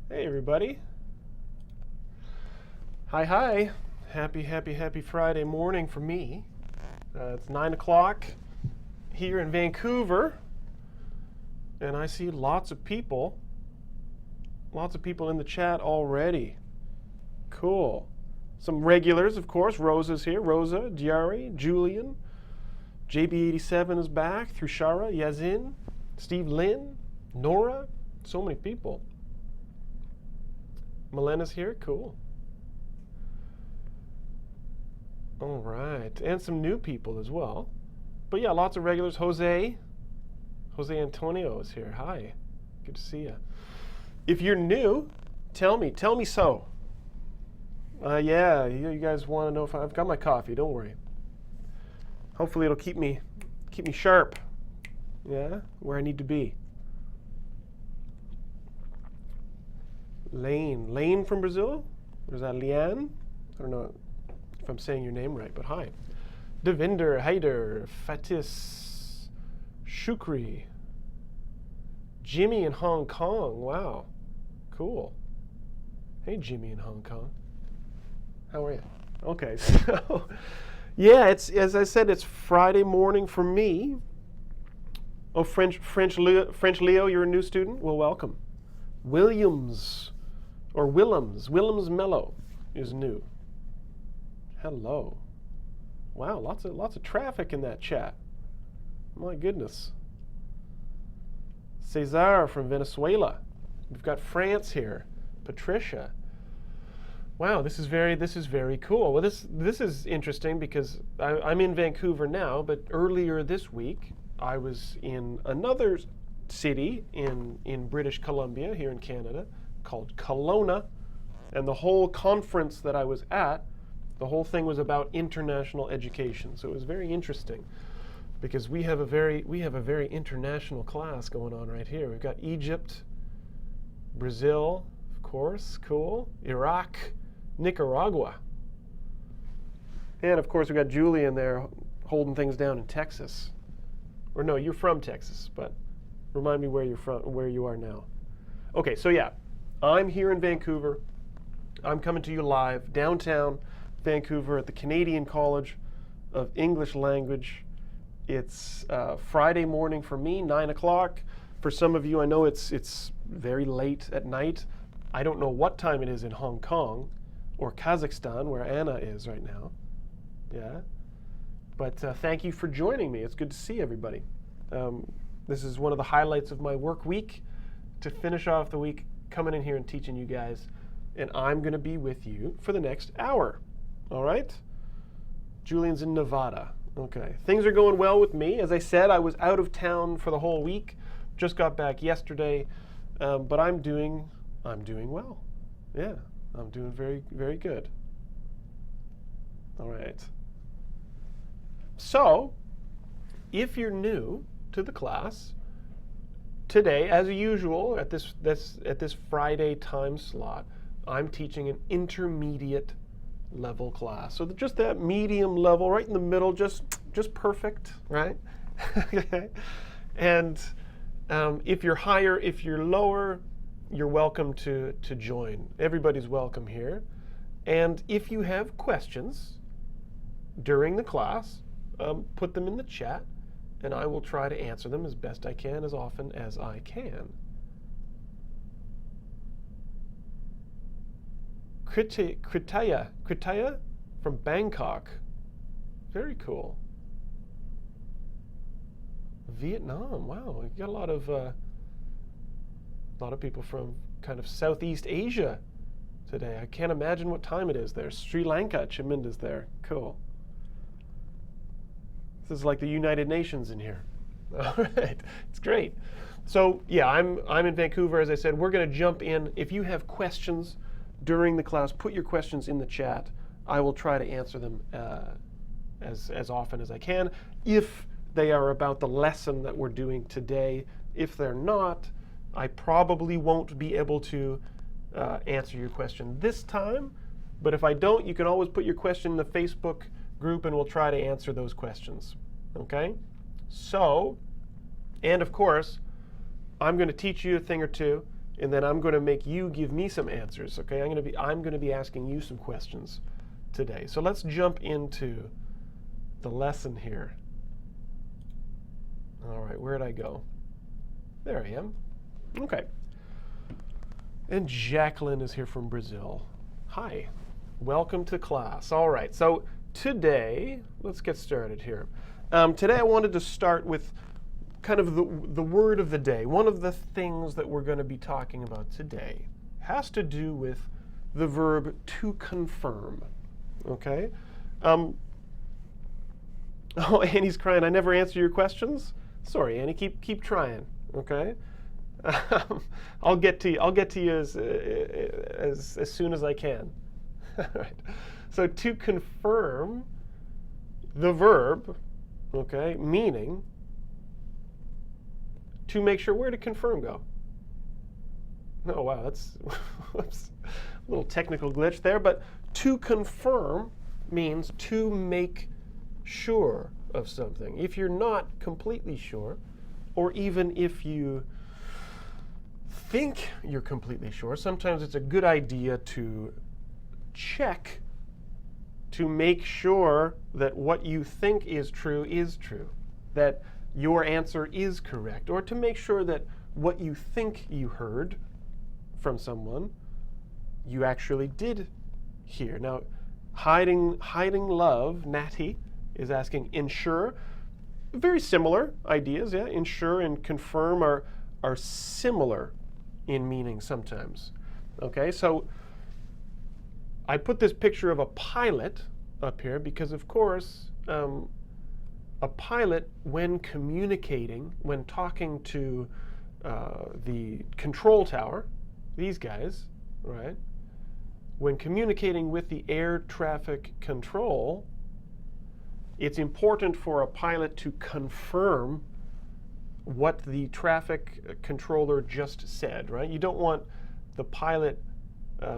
Hey everybody. Hi. Happy Friday morning for me. It's 9 o'clock here in Vancouver, and I see lots of people in the chat already. Cool. Some regulars, of course. Rosa's here. Rosa, Diari, Julian, JB87 is back, Thrushara, Yazin, Steve Lynn, Nora. So many people. Melena's here. Cool. All right. And some new people as well. But yeah, lots of regulars. Jose Antonio is here. Hi. Good to see you. If you're new, tell me so. Yeah, you guys want to know if I've got my coffee. Don't worry. Hopefully it'll keep me sharp. Yeah, where I need to be. Lane from Brazil? Or is that Liane? I don't know if I'm saying your name right, but hi. Devinder, Haider, Fatis, Shukri, Jimmy in Hong Kong. Wow, cool. Hey, Jimmy in Hong Kong. How are you? Okay, so yeah, it's as I said, it's Friday morning for me. Oh, French Leo, you're a new student. Well, welcome. Willems Mello is new. Hello. Wow, lots of traffic in that chat. My goodness. Cesar from Venezuela. We've got France here. Patricia. Wow, this is very cool. Well, this is interesting because I'm in Vancouver now, but earlier this week I was in another city in British Columbia here in Canada called Kelowna, and the whole conference that I was at, the whole thing was about international education. So it was very interesting because we have a very international class going on right here. We've got Egypt, Brazil, of course, cool, Iraq, Nicaragua, and of course we've got Julie in there holding things down in Texas. Or no, you're from Texas, but remind me where you're from, where you are now. Okay, so yeah, I'm here in Vancouver. I'm coming to you live downtown Vancouver at the Canadian College of English Language. It's Friday morning for me, 9 o'clock. For some of you, I know it's very late at night. I don't know what time it is in Hong Kong or Kazakhstan, where Anna is right now. Yeah. But thank you for joining me. It's good to see everybody. This is one of the highlights of my work week, to finish off the week coming in here and teaching you guys. And I'm going to be with you for the next hour. All right? Julian's in Nevada. Okay. Things are going well with me. As I said, I was out of town for the whole week. Just got back yesterday. But I'm doing well. Yeah. I'm doing very good. All right. So, if you're new to the class, today, as usual, at this Friday time slot, I'm teaching an intermediate level class. So just that medium level, right in the middle, just perfect, right? Okay. And if you're higher, if you're lower, you're welcome to join. Everybody's welcome here. And if you have questions during the class, put them in the chat, and I will try to answer them as best I can, as often as I can. Kritaya from Bangkok. Very cool. Vietnam. Wow, we got a lot of people from kind of Southeast Asia today. I can't imagine what time it is there. Sri Lanka, Chaminda's there. Cool. This is like the United Nations in here. All right, it's great. So yeah, I'm in Vancouver, as I said. We're going to jump in. If you have questions during the class, put your questions in the chat. I will try to answer them as often as I can. If they are about the lesson that we're doing today, if they're not, I probably won't be able to answer your question this time. But if I don't, you can always put your question in the Facebook group, and we'll try to answer those questions. Okay? So, and of course, I'm going to teach you a thing or two. and then I'm going to make you give me some answers. Okay, I'm going to be asking you some questions today. So let's jump into the lesson here. All right, where'd I go? There I am. Okay. And Jacqueline is here from Brazil. Hi, welcome to class. All right, so today, let's get started here. Today I wanted to start with kind of the word of the day. One of the things that we're going to be talking about today has to do with the verb to confirm. Okay? Oh, Annie's crying. I never answer your questions? Sorry, Annie. Keep trying. Okay? I'll get to you as soon as I can. All right. So to confirm, the verb, okay, meaning to make sure. Where did confirm go? Oh wow, that's whoops, a little technical glitch there. But to confirm means to make sure of something. If you're not completely sure, or even if you think you're completely sure, sometimes it's a good idea to check to make sure that what you think is true, that your answer is correct, or to make sure that what you think you heard from someone, you actually did hear. Now, hiding love, Natty, is asking ensure. Very similar ideas, yeah. Ensure and confirm are similar in meaning sometimes. Okay, so I put this picture of a pilot up here because, of course, a pilot, when communicating, when talking to the control tower, these guys, right? When communicating with the air traffic control, it's important for a pilot to confirm what the traffic controller just said, right? You don't want the pilot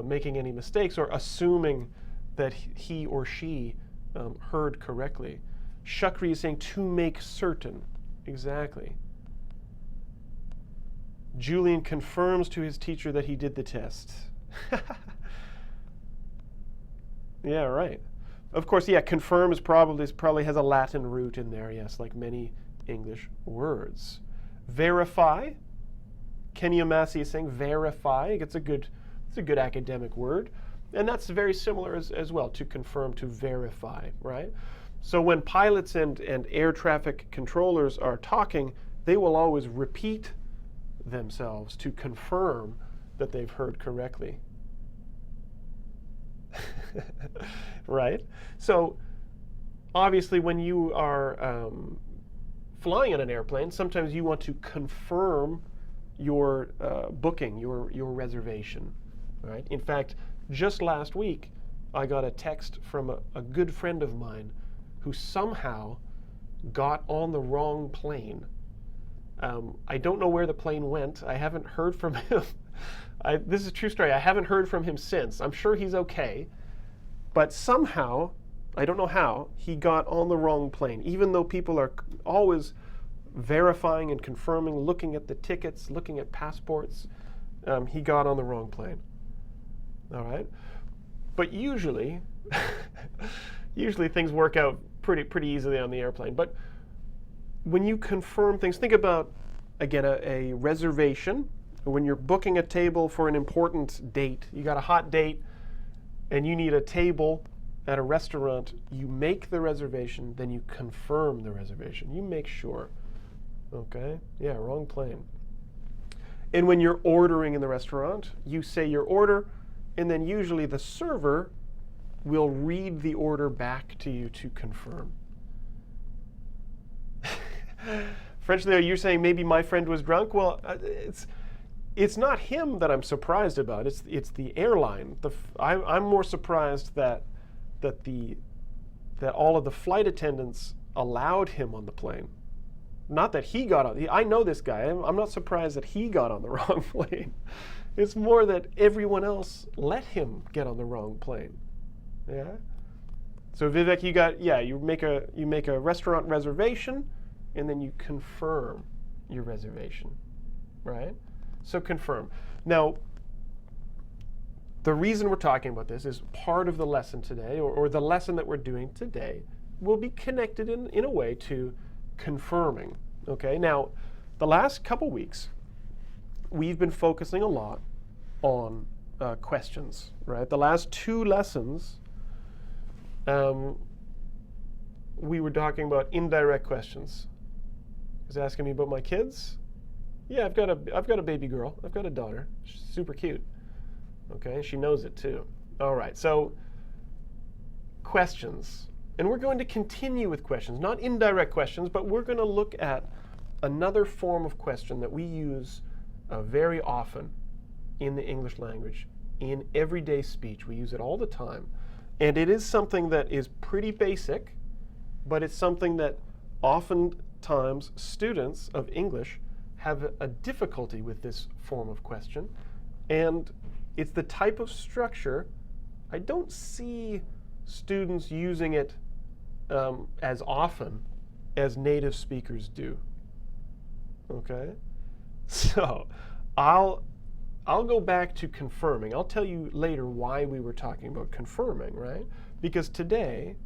making any mistakes or assuming that he or she heard correctly. Shukri is saying to make certain. Exactly. Julian confirms to his teacher that he did the test. Yeah, right. Of course, yeah, confirm is probably has a Latin root in there, yes, like many English words. Verify. Kenya Massey is saying verify. It's a good academic word. And that's very similar as well, to confirm, to verify, right? So when pilots and air traffic controllers are talking, they will always repeat themselves to confirm that they've heard correctly. Right? So obviously when you are flying on an airplane, sometimes you want to confirm your booking, your reservation. Right? In fact, just last week, I got a text from a good friend of mine who somehow got on the wrong plane. I don't know where the plane went. I haven't heard from him. This is a true story. I haven't heard from him since. I'm sure he's okay. But somehow, I don't know how, he got on the wrong plane. Even though people are always verifying and confirming, looking at the tickets, looking at passports, he got on the wrong plane. All right? But usually, things work out pretty easily on the airplane. But when you confirm things, think about, again, a reservation. When you're booking a table for an important date, you got a hot date, and you need a table at a restaurant, you make the reservation, then you confirm the reservation. You make sure. Okay? Yeah, wrong plane. And when you're ordering in the restaurant, you say your order, and then usually the server will read the order back to you to confirm. French Leo, you're saying maybe my friend was drunk? Well, it's not him that I'm surprised about. It's the airline. I'm more surprised that all of the flight attendants allowed him on the plane. Not that he got on. I know this guy. I'm not surprised that he got on the wrong plane. It's more that everyone else let him get on the wrong plane. Yeah. So Vivek, you make a restaurant reservation, and then you confirm your reservation, right? So confirm. Now, the reason we're talking about this is part of the lesson today, or the lesson that we're doing today, will be connected in a way to confirming. Okay, now, the last couple weeks, we've been focusing a lot on questions, right? The last two lessons, we were talking about indirect questions. He's asking me about my kids. Yeah, I've got a baby girl. I've got a daughter. She's super cute. Okay, she knows it too. All right, so questions. And we're going to continue with questions, not indirect questions, but we're going to look at another form of question that we use very often in the English language, in everyday speech. We use it all the time. And it is something that is pretty basic, but it's something that oftentimes students of English have a difficulty with this form of question. And it's the type of structure I don't see students using it as often as native speakers do. Okay? So I'll go back to confirming. I'll tell you later why we were talking about confirming, right? Because today,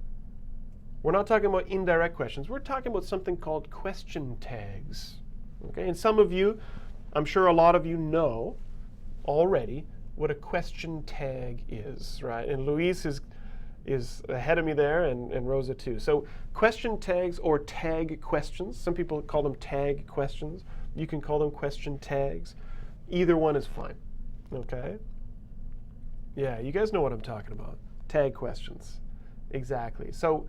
we're not talking about indirect questions. We're talking about something called question tags. Okay? And some of you, I'm sure a lot of you know already what a question tag is, right? And Luis is ahead of me there, and Rosa too. So question tags or tag questions. Some people call them tag questions. You can call them question tags. Either one is fine. Okay? Yeah, you guys know what I'm talking about. Tag questions. Exactly. So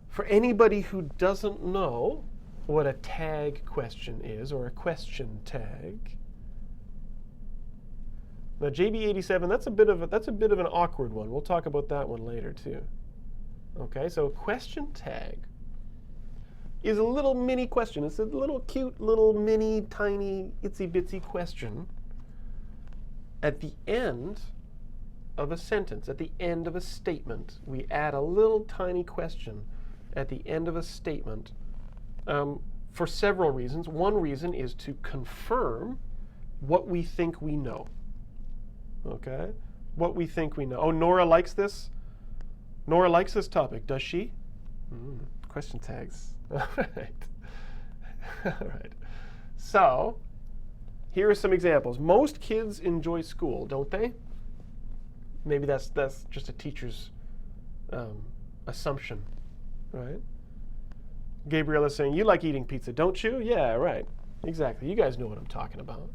for anybody who doesn't know what a tag question is, or a question tag, now JB87, that's a bit of an awkward one. We'll talk about that one later too. Okay, so question tag is a little mini question. It's a little cute, little mini, tiny, itsy bitsy question at the end of a sentence, at the end of a statement. We add a little tiny question at the end of a statement for several reasons. One reason is to confirm what we think we know. Okay? What we think we know. Oh, Nora likes this? Nora likes this topic, does she? Question tags. All right. All right. So, here are some examples. Most kids enjoy school, don't they? Maybe that's just a teacher's assumption, right? Gabriella is saying, you like eating pizza, don't you? Yeah, right. Exactly. You guys know what I'm talking about.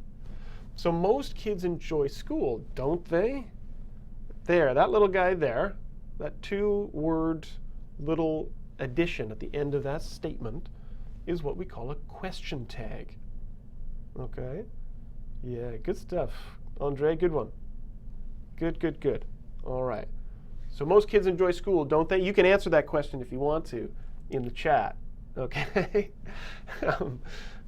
So most kids enjoy school, don't they? There, that little guy there, that two-word little addition at the end of that statement is what we call a question tag. Okay? Yeah, good stuff. Andre, good one. Good, good, good. All right. So most kids enjoy school, don't they? You can answer that question if you want to in the chat. Okay?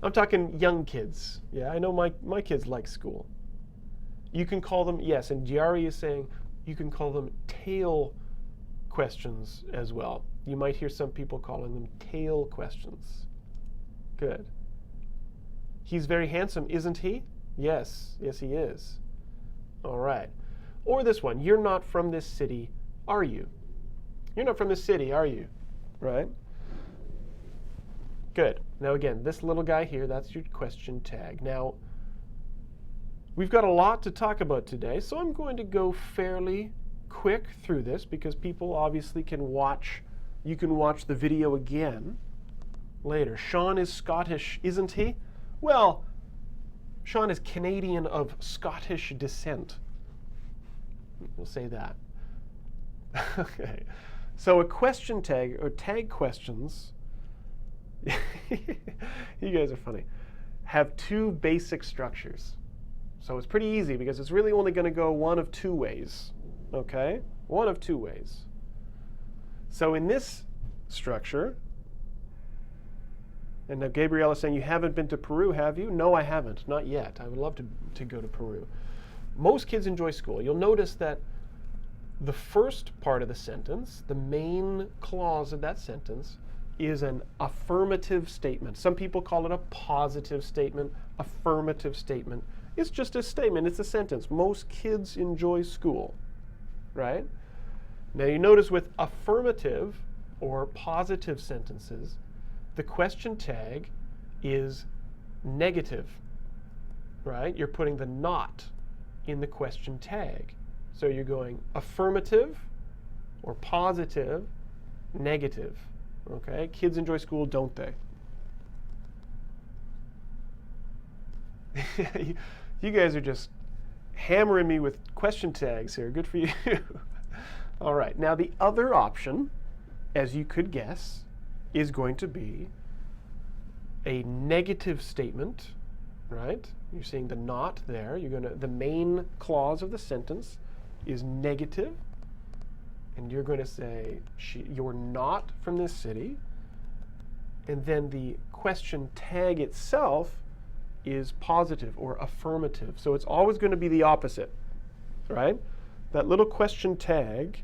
I'm talking young kids. Yeah, I know my kids like school. You can call them, yes, and Giari is saying you can call them tail questions as well. You might hear some people calling them tail questions. Good. He's very handsome, isn't he? Yes, yes he is. All right. Or this one, you're not from this city, are you? You're not from this city, are you? Right? Good. Now again, this little guy here, that's your question tag. Now, we've got a lot to talk about today, so I'm going to go fairly quick through this because people obviously can watch, you can watch the video again later. Shaun is Scottish, isn't he? Well, Shaun is Canadian of Scottish descent. We'll say that. Okay. So a question tag, or tag questions, you guys are funny, have two basic structures. So it's pretty easy because it's really only going to go one of two ways. Okay? One of two ways. So in this structure, and now Gabriella is saying, you haven't been to Peru, have you? No, I haven't. Not yet. I would love to go to Peru. Most kids enjoy school. You'll notice that the first part of the sentence, the main clause of that sentence, is an affirmative statement. Some people call it a positive statement, affirmative statement. It's just a statement. It's a sentence. Most kids enjoy school, right? Now you notice with affirmative or positive sentences, the question tag is negative, right? You're putting the not in the question tag. So you're going affirmative or positive, negative. Okay? Kids enjoy school, don't they? You guys are just hammering me with question tags here. Good for you. All right. Now the other option, as you could guess, is going to be a negative statement, right? You're seeing the not there. The main clause of the sentence is negative, and you're going to say you're not from this city. And then the question tag itself is positive or affirmative. So it's always going to be the opposite, right? That little question tag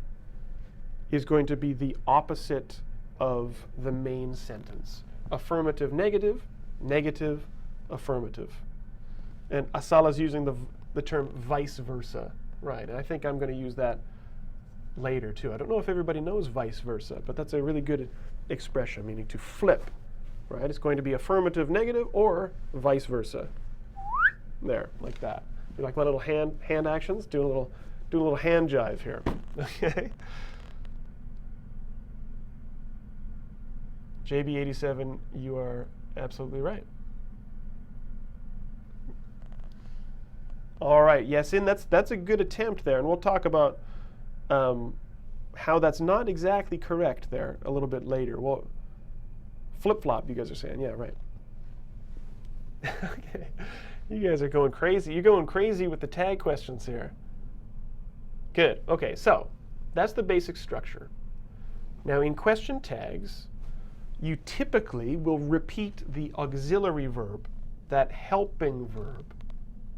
is going to be the opposite of the main sentence. Affirmative, negative, negative, affirmative. And Asala's using the term vice versa, right? And I think I'm going to use that later too. I don't know if everybody knows vice versa, but that's a really good expression, meaning to flip, right? It's going to be affirmative, negative, or vice versa. There, like that. You like my little hand actions? Doing a little hand jive here. Okay. JB87, you are absolutely right. All right, yes, and that's a good attempt there, and we'll talk about how that's not exactly correct there a little bit later. Well, flip-flop, you guys are saying, yeah, right. Okay, you guys are going crazy. You're going crazy with the tag questions here. Good. Okay, so that's the basic structure. Now, in question tags, you typically will repeat the auxiliary verb, that helping verb,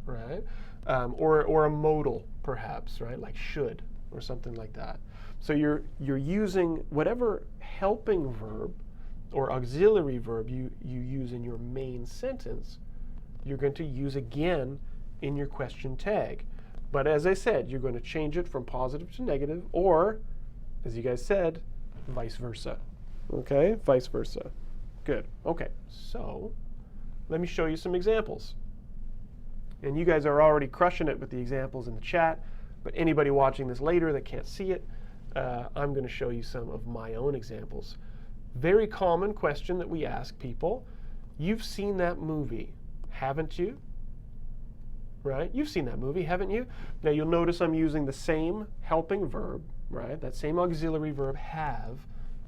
right? Or a modal, perhaps, right? Like should or something like that. So you're using whatever helping verb or auxiliary verb you use in your main sentence, you're going to use again in your question tag. But as I said, you're going to change it from positive to negative, or, as you guys said, vice versa. Okay, vice versa. Good. Okay, so let me show you some examples. And you guys are already crushing it with the examples in the chat, but anybody watching this later that can't see it, I'm going to show you some of my own examples. Very common question that we ask people. You've seen that movie, haven't you? Right? You've seen that movie, haven't you? Now you'll notice I'm using the same helping verb, right? That same auxiliary verb, have,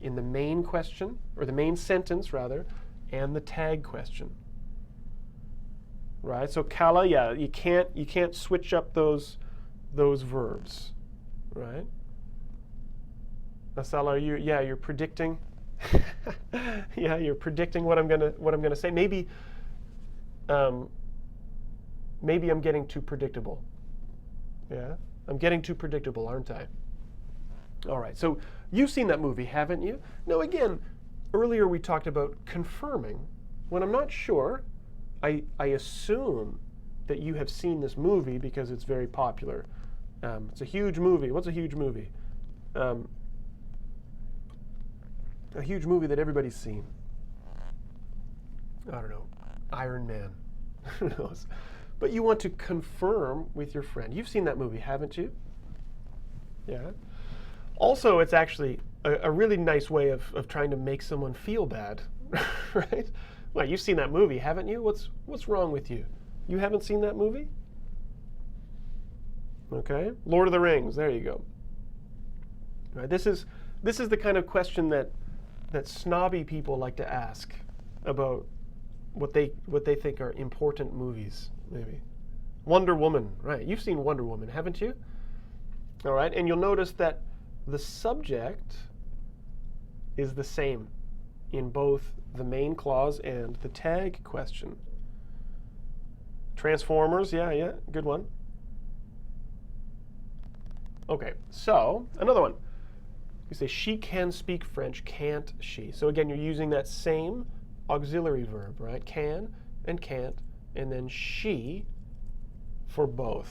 in the main question, or the main sentence rather, and the tag question. Right? So Kala, yeah, you can't switch up those verbs, right? Asala, you're predicting. Yeah, you're predicting what I'm gonna say. Maybe I'm getting too predictable. Yeah, I'm getting too predictable, aren't I? All right. So you've seen that movie, haven't you? Now, again, earlier we talked about confirming. When I'm not sure, I assume that you have seen this movie because it's very popular. It's a huge movie. What's a huge movie? A huge movie that everybody's seen. I don't know. Iron Man. Who knows? But you want to confirm with your friend. You've seen that movie, haven't you? Yeah. Also, it's actually a really nice way of trying to make someone feel bad, right? Well, you've seen that movie, haven't you? What's wrong with you? You haven't seen that movie? Okay, Lord of the Rings. There you go. Right, this is the kind of question that snobby people like to ask about what they think are important movies. Maybe Wonder Woman. Right, you've seen Wonder Woman, haven't you? All right, and you'll notice that the subject is the same in both the main clause and the tag question. Transformers, yeah, good one. Okay, so another one. You say, she can speak French, can't she? So again, you're using that same auxiliary verb, right? Can and can't, and then she for both.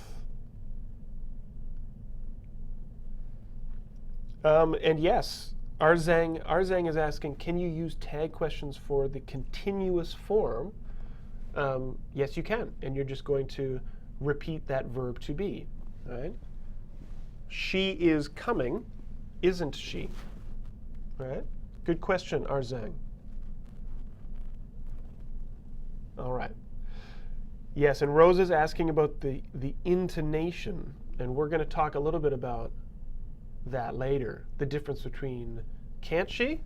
And yes, Arzang is asking, can you use tag questions for the continuous form? Yes, you can. And you're just going to repeat that verb to be. Right? She is coming, isn't she? Right? Good question, Arzang. All right. Yes, and Rose is asking about the intonation, and we're going to talk a little bit about that later, the difference between can't she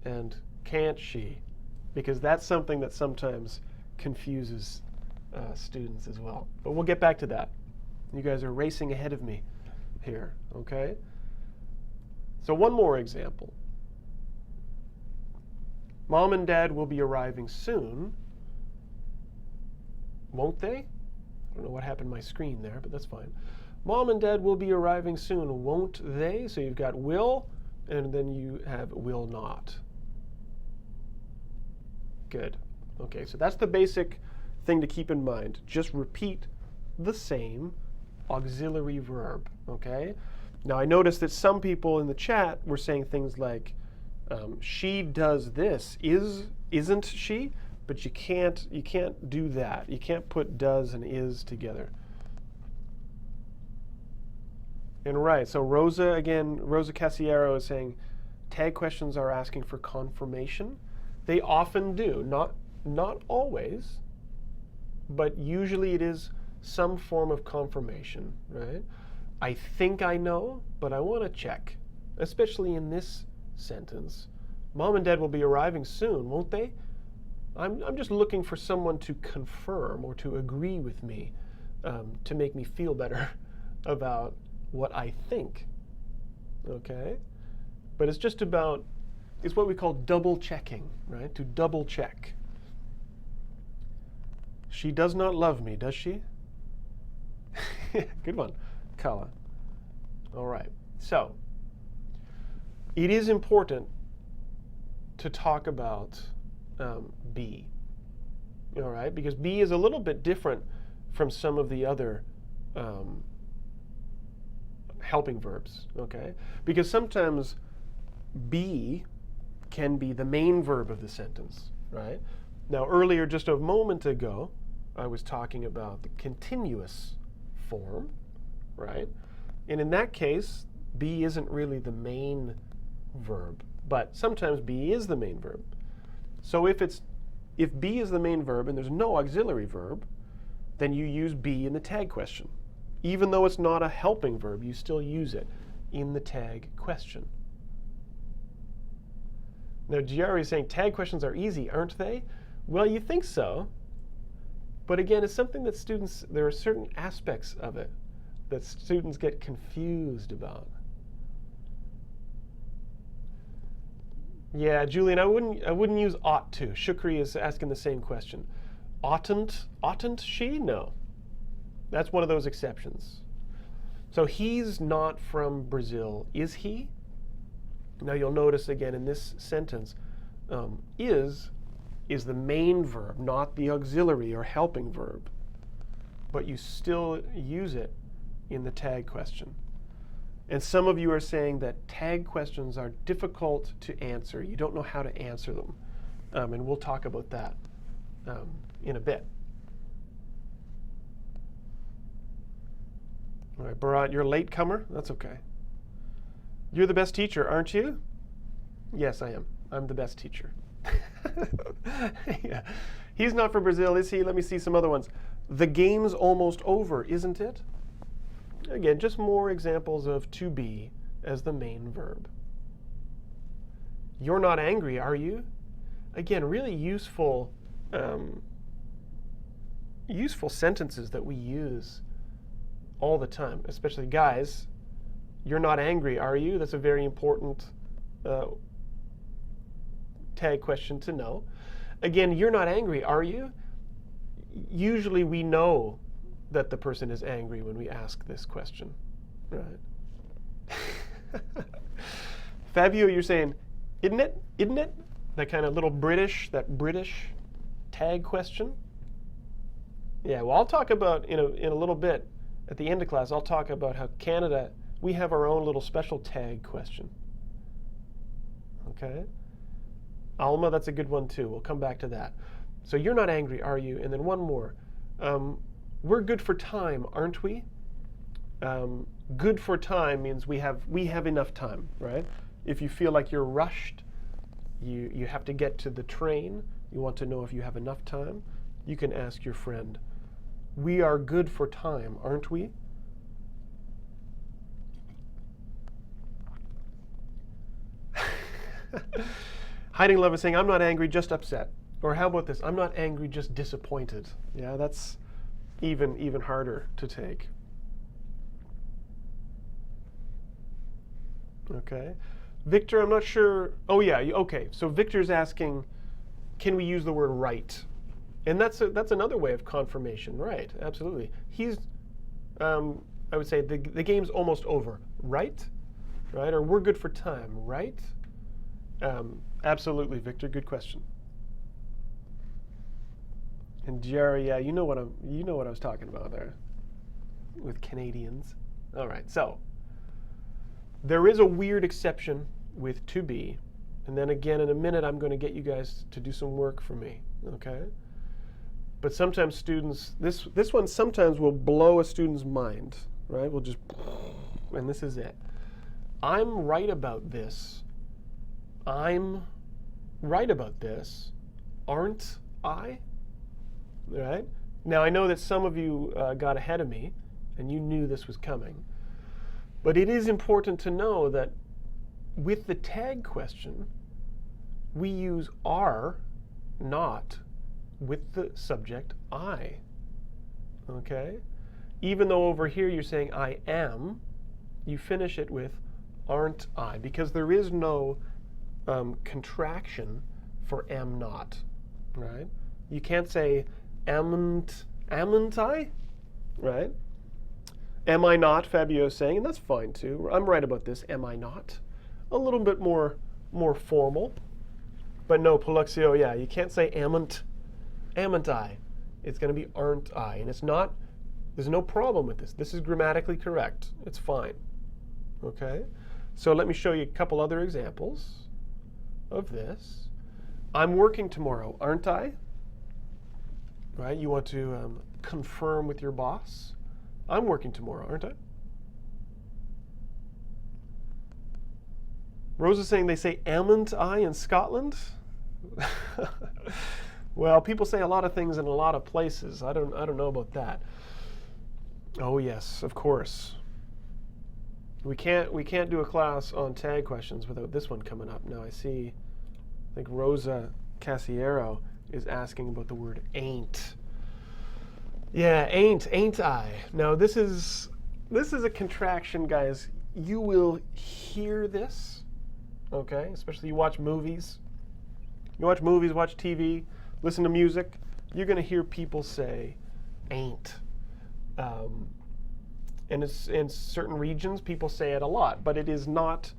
and can't she, because that's something that sometimes confuses students as well. But we'll get back to that. You guys are racing ahead of me here, okay? So one more example. Mom and Dad will be arriving soon. Won't they? I don't know what happened to my screen there, but that's fine. Mom and Dad will be arriving soon, won't they? So you've got will, and then you have will not. Good. Okay, so that's the basic thing to keep in mind. Just repeat the same auxiliary verb, okay? Now I noticed that some people in the chat were saying things like, she does this, isn't she? But you can't do that. You can't put does and is together. And right, so Rosa Casiero is saying, tag questions are asking for confirmation. They often do, not always, but usually it is some form of confirmation, right? I think I know, but I want to check, especially in this sentence. Mom and Dad will be arriving soon, won't they? I'm just looking for someone to confirm or to agree with me, to make me feel better about what I think, okay? But it's just about, it's what we call double checking, right? To double check. She does not love me, does she? Good one, Kala. All right, so it is important to talk about be, all right? Because be is a little bit different from some of the other helping verbs, okay? Because sometimes be can be the main verb of the sentence, right? Now earlier, just a moment ago, I was talking about the continuous form, right? And in that case, be isn't really the main verb, but sometimes be is the main verb. So if be is the main verb and there's no auxiliary verb, then you use be in the tag question. Even though it's not a helping verb, you still use it in the tag question. Now, Giari is saying tag questions are easy, aren't they? Well, you think so. But again, it's something that there are certain aspects of it that students get confused about. Yeah, Julian, I wouldn't use ought to. Shukri is asking the same question. Oughtn't she? No. That's one of those exceptions. So he's not from Brazil, is he? Now you'll notice again in this sentence, is the main verb, not the auxiliary or helping verb. But you still use it in the tag question. And some of you are saying that tag questions are difficult to answer. You don't know how to answer them. And we'll talk about that in a bit. All right, Bharat, you're a latecomer? That's okay. You're the best teacher, aren't you? Yes, I am. I'm the best teacher. Yeah. He's not from Brazil, is he? Let me see some other ones. The game's almost over, isn't it? Again, just more examples of to be as the main verb. You're not angry, are you? Again, really useful sentences that we use all the time, especially guys. You're not angry, are you? That's a very important tag question to know. Again, you're not angry, are you? Usually we know that the person is angry when we ask this question, right? Fabio, you're saying, isn't it? Isn't it? That kind of little British tag question. Yeah, well, I'll talk about in a little bit at the end of class. I'll talk about how Canada, we have our own little special tag question. Okay. Alma, that's a good one too. We'll come back to that. So you're not angry, are you? And then one more. We're good for time, aren't we? Good for time means we have enough time, right? If you feel like you're rushed, you have to get to the train, you want to know if you have enough time, you can ask your friend, we are good for time, aren't we? Hiding Love is saying, I'm not angry, just upset. Or how about this? I'm not angry, just disappointed. Yeah, that's even harder to take. Okay. Victor, I'm not sure. Oh, yeah, okay. So Victor's asking, can we use the word right? And that's another way of confirmation, right? Absolutely. I would say the game's almost over, right? Right? Or we're good for time, right? Absolutely, Victor. Good question. And Jerry, yeah, you know what I was talking about there with Canadians. All right, so there is a weird exception with to be, and then again in a minute I'm going to get you guys to do some work for me, okay? But sometimes students, this one sometimes will blow a student's mind, right? We'll just, and this is it. I'm right about this. I'm right about this, aren't I? Right? Now I know that some of you got ahead of me and you knew this was coming. But it is important to know that with the tag question, we use are, not, with the subject I. Okay? Even though over here you're saying I am, you finish it with aren't I, because there is no contraction for am not. Right? You can't say amn't I? Right? Am I not, Fabio is saying, and that's fine too. I'm right about this, am I not? A little bit more formal. But no, Paluxio, yeah, you can't say amn't I. It's going to be aren't I. And it's not, there's no problem with this. This is grammatically correct. It's fine. Okay? So let me show you a couple other examples of this. I'm working tomorrow, aren't I? Right? You want to confirm with your boss. I'm working tomorrow, aren't I? Rose is saying they say amn't I in Scotland? Well, people say a lot of things in a lot of places. I don't know about that. Oh yes, of course. We can't do a class on tag questions without this one coming up. Now I think Rosa Casiero is asking about the word ain't. Yeah, ain't I. Now this is a contraction, guys. You will hear this, okay? Especially you watch movies. You watch movies, watch TV, listen to music. You're going to hear people say ain't. And it's, in certain regions, people say it a lot, but it is not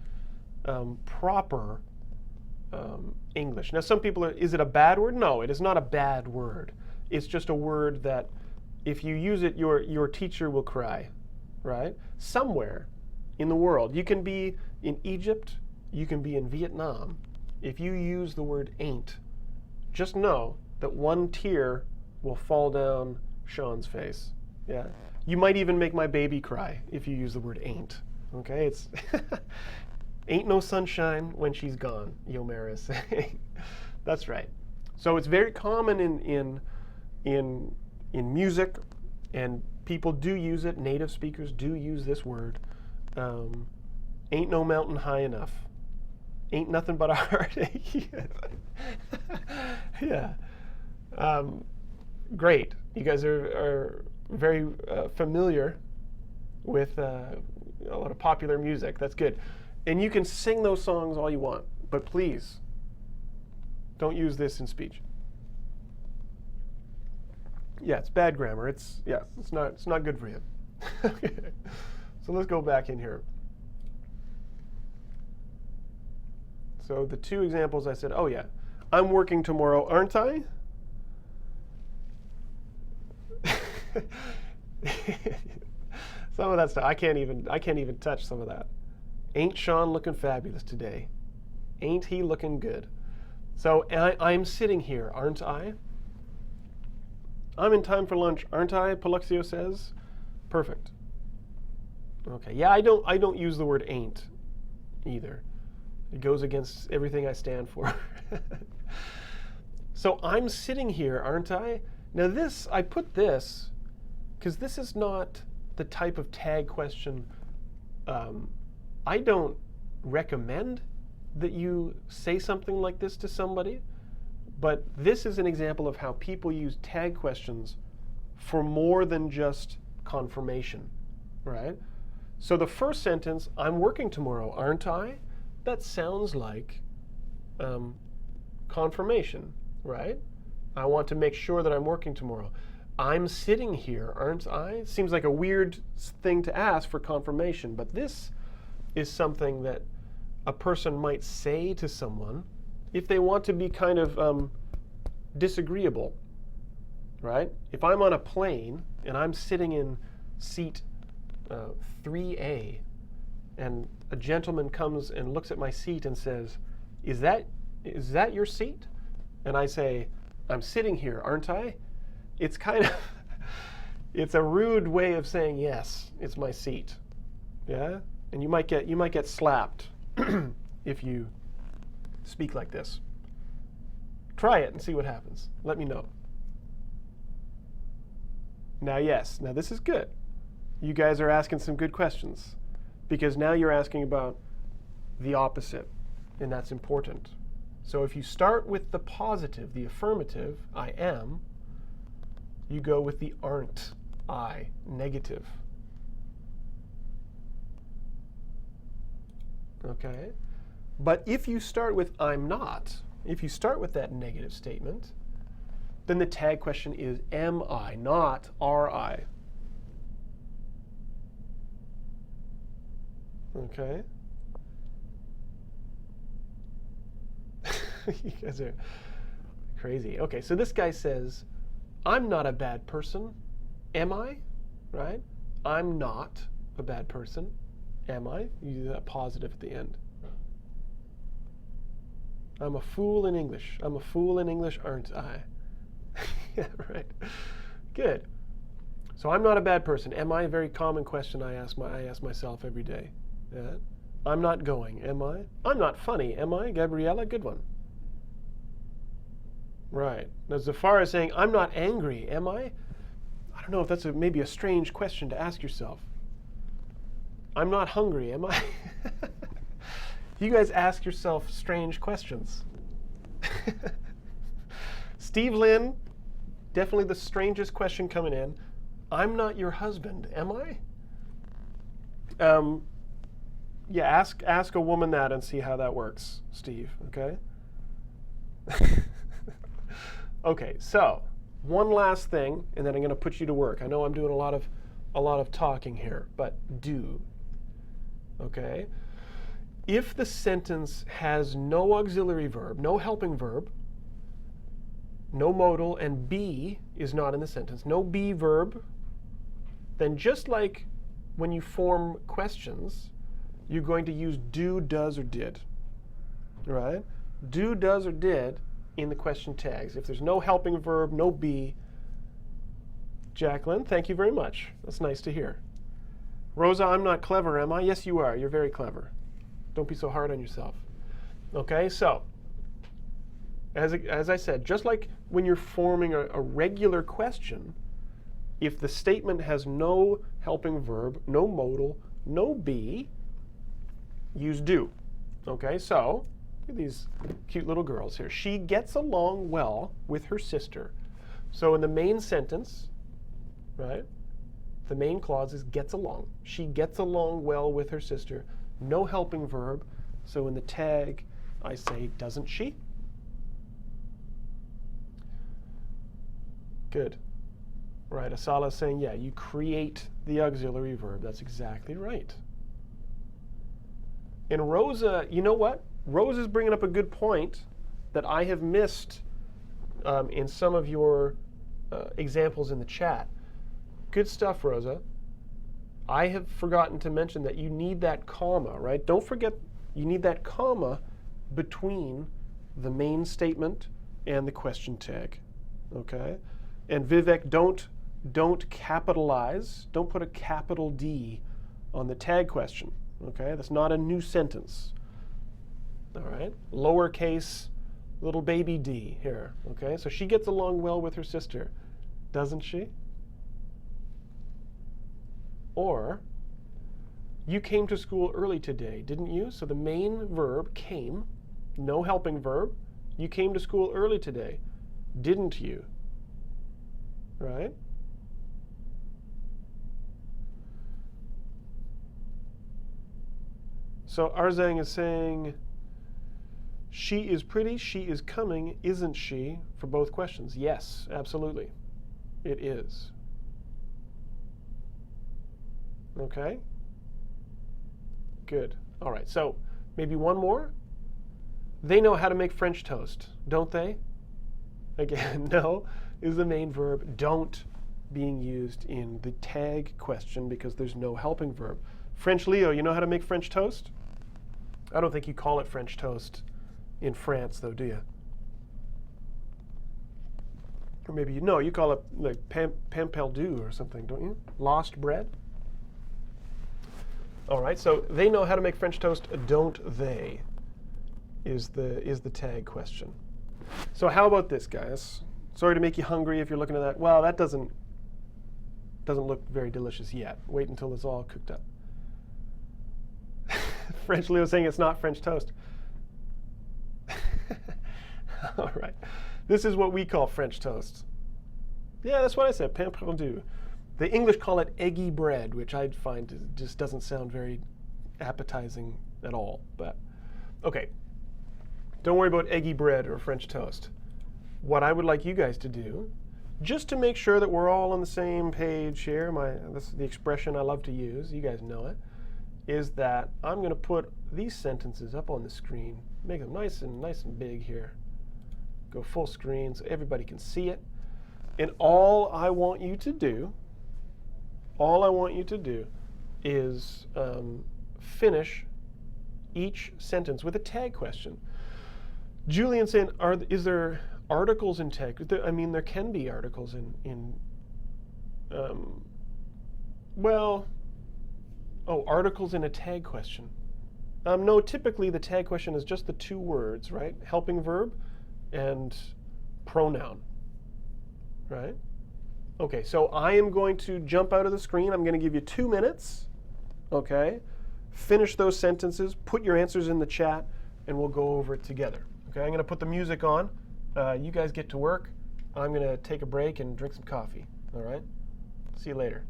proper English. Now some people is it a bad word? No, it is not a bad word. It's just a word that if you use it, your teacher will cry, right? Somewhere in the world. You can be in Egypt, you can be in Vietnam. If you use the word ain't, just know that one tear will fall down Shaun's face. Yeah. You might even make my baby cry if you use the word ain't. Okay? It's ain't no sunshine when she's gone, Yomera is saying. That's right. So it's very common in music, and people do use it. Native speakers do use this word. Ain't no mountain high enough. Ain't nothing but a heartache. Yeah. Great. You guys are very familiar with a lot of popular music. That's good. And you can sing those songs all you want, but please don't use this in speech. Yeah, it's bad grammar. It's not good for you. Okay. So let's go back in here. So the two examples I said, oh yeah, I'm working tomorrow, aren't I? Some of that stuff I can't even touch some of that. Ain't Shaun looking fabulous today? Ain't he looking good? So I'm sitting here, aren't I? I'm in time for lunch, aren't I? Paluxio says. Perfect. Okay. Yeah, I don't use the word ain't either. It goes against everything I stand for. So I'm sitting here, aren't I? Now this, I put this because this is not the type of tag question. I don't recommend that you say something like this to somebody, but this is an example of how people use tag questions for more than just confirmation, right? So the first sentence, I'm working tomorrow, aren't I? That sounds like confirmation, right? I want to make sure that I'm working tomorrow. I'm sitting here, aren't I? Seems like a weird thing to ask for confirmation, but this is something that a person might say to someone if they want to be kind of disagreeable, right? If I'm on a plane and I'm sitting in seat 3A and a gentleman comes and looks at my seat and says, is that your seat? And I say, I'm sitting here, aren't I? It's kind of, it's a rude way of saying, yes, it's my seat. Yeah? And you might get slapped if you speak like this. Try it and see what happens. Let me know. Now, yes, now this is good. You guys are asking some good questions because now you're asking about the opposite, and that's important. So if you start with the positive, the affirmative, I am, you go with the aren't, I, negative. Okay? But if you start with I'm not, if you start with that negative statement, then the tag question is am I, not are I. Okay? You guys are crazy. Okay, so this guy says, I'm not a bad person. Am I? Right? I'm not a bad person. Am I? You do that positive at the end. I'm a fool in English. I'm a fool in English, aren't I? Yeah, right. Good. So I'm not a bad person. Am I? A very common question I ask myself every day. Yeah. I'm not going. Am I? I'm not funny. Am I? Gabriella, good one. Right. Now, Zafar is saying, I'm not angry. Am I? I don't know if that's maybe a strange question to ask yourself. I'm not hungry. Am I? You guys ask yourself strange questions. Steve Lynn, definitely the strangest question coming in. I'm not your husband, am I? Yeah, ask a woman that and see how that works, Steve, okay? Okay, so one last thing, and then I'm going to put you to work. I know I'm doing a lot of talking here, but do. Okay? If the sentence has no auxiliary verb, no helping verb, no modal, and be is not in the sentence, no be verb, then just like when you form questions, you're going to use do, does, or did. Right? Do, does, or did in the question tags. If there's no helping verb, no be. Jacqueline, thank you very much. That's nice to hear. Rosa, I'm not clever, am I? Yes, you are. You're very clever. Don't be so hard on yourself. Okay, so as I said, just like when you're forming a regular question, if the statement has no helping verb, no modal, no be, use do. Okay, so look at these cute little girls here. She gets along well with her sister. So in the main sentence, right, the main clause is gets along. She gets along well with her sister. No helping verb. So in the tag, I say, doesn't she? Good. Right, Asala is saying, yeah, you create the auxiliary verb. That's exactly right. And Rosa, you know what? Rosa's bringing up a good point that I have missed in some of your examples in the chat. Good stuff, Rosa. I have forgotten to mention that you need that comma, right? Don't forget you need that comma between the main statement and the question tag, okay? And Vivek, don't capitalize, don't put a capital D on the tag question, okay? That's not a new sentence, all right? Lowercase little baby d here, okay? So she gets along well with her sister, doesn't she? Or, you came to school early today, didn't you? So the main verb, came, no helping verb. You came to school early today, didn't you? Right? So Arzang is saying, she is pretty, she is coming, isn't she? For both questions. Yes, absolutely. It is. Okay? Good. All right, so maybe one more. They know how to make French toast, don't they? Again, know is the main verb. Don't being used in the tag question because there's no helping verb. French Leo, you know how to make French toast? I don't think you call it French toast in France, though, do you? Or maybe you know, you call it like pampeldu or something, don't you? Lost bread? All right, so they know how to make French toast, don't they? Is the tag question. So how about this, guys? Sorry to make you hungry if you're looking at that. Well, that doesn't look very delicious yet. Wait until it's all cooked up. French Leo saying it's not French toast. All right. This is what we call French toast. Yeah, that's what I said, pain perdu. The English call it eggy bread, which I find just doesn't sound very appetizing at all. But okay, don't worry about eggy bread or French toast. What I would like you guys to do, just to make sure that we're all on the same page here, this is the expression I love to use, you guys know it, is that I'm going to put these sentences up on the screen, make them nice and big here. Go full screen so everybody can see it. And all I want you to do is finish each sentence with a tag question. Julian saying, is there articles in tag? I mean, there can be articles articles in a tag question. No, typically the tag question is just the two words, right? Helping verb and pronoun, right? Okay, so I am going to jump out of the screen. I'm going to give you 2 minutes, okay? Finish those sentences, put your answers in the chat, and we'll go over it together. Okay, I'm going to put the music on. You guys get to work. I'm going to take a break and drink some coffee, all right? See you later.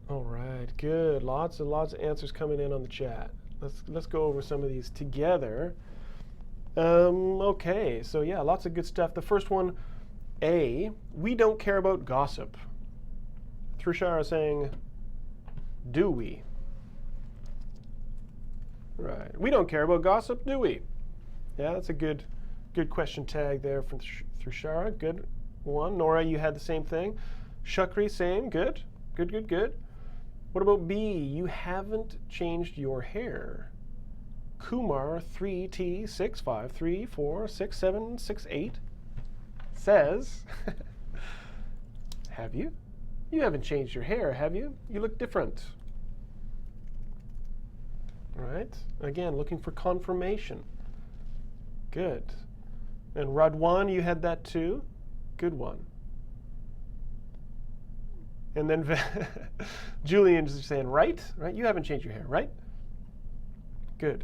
All right, good. Lots and lots of answers coming in on the chat. Let's go over some of these together. Okay, so yeah, lots of good stuff. The first one, A, we don't care about gossip. Thrishara saying, do we? Right. We don't care about gossip, do we? Yeah, that's a good question tag there from Thrishara. Good one. Nora, you had the same thing. Shukri, same. Good. Good. What about B? You haven't changed your hair. Kumar 3T65346768 says, have you? You haven't changed your hair, have you? You look different. All right. Again, looking for confirmation. Good. And Radwan, you had that too. Good one. And then Julian's saying, right? You haven't changed your hair, right? Good.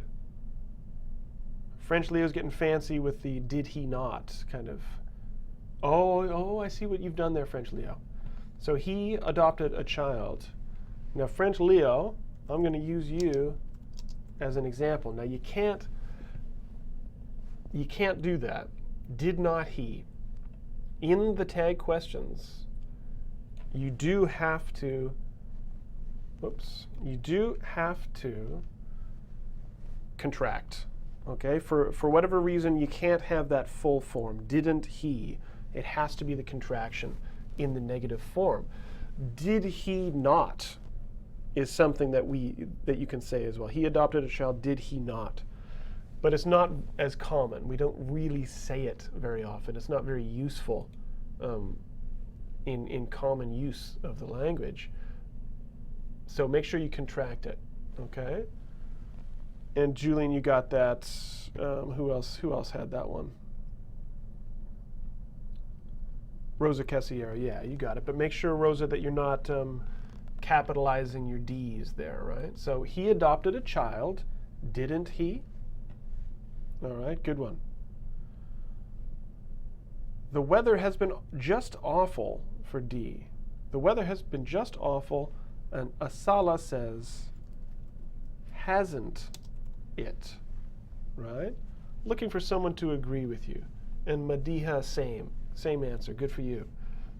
French Leo's getting fancy with the did he not kind of. Oh, I see what you've done there, French Leo. So he adopted a child. Now, French Leo, I'm going to use you as an example. Now, you can't do that. Did not he? In the tag questions, you do have to contract. Okay? For whatever reason, you can't have that full form. Didn't he? It has to be the contraction in the negative form. Did he not is something that you can say as well. He adopted a child, did he not? But it's not as common. We don't really say it very often. It's not very useful in common use of the language. So make sure you contract it, okay? And Julian, you got that. Who else had that one? Rosa Cassiero, yeah, you got it. But make sure, Rosa, that you're not capitalizing your D's there, right? So he adopted a child, didn't he? All right, good one. The weather has been just awful for D. The weather has been just awful, and Asala says, hasn't it? Right? Looking for someone to agree with you. And Madiha, same answer. Good for you.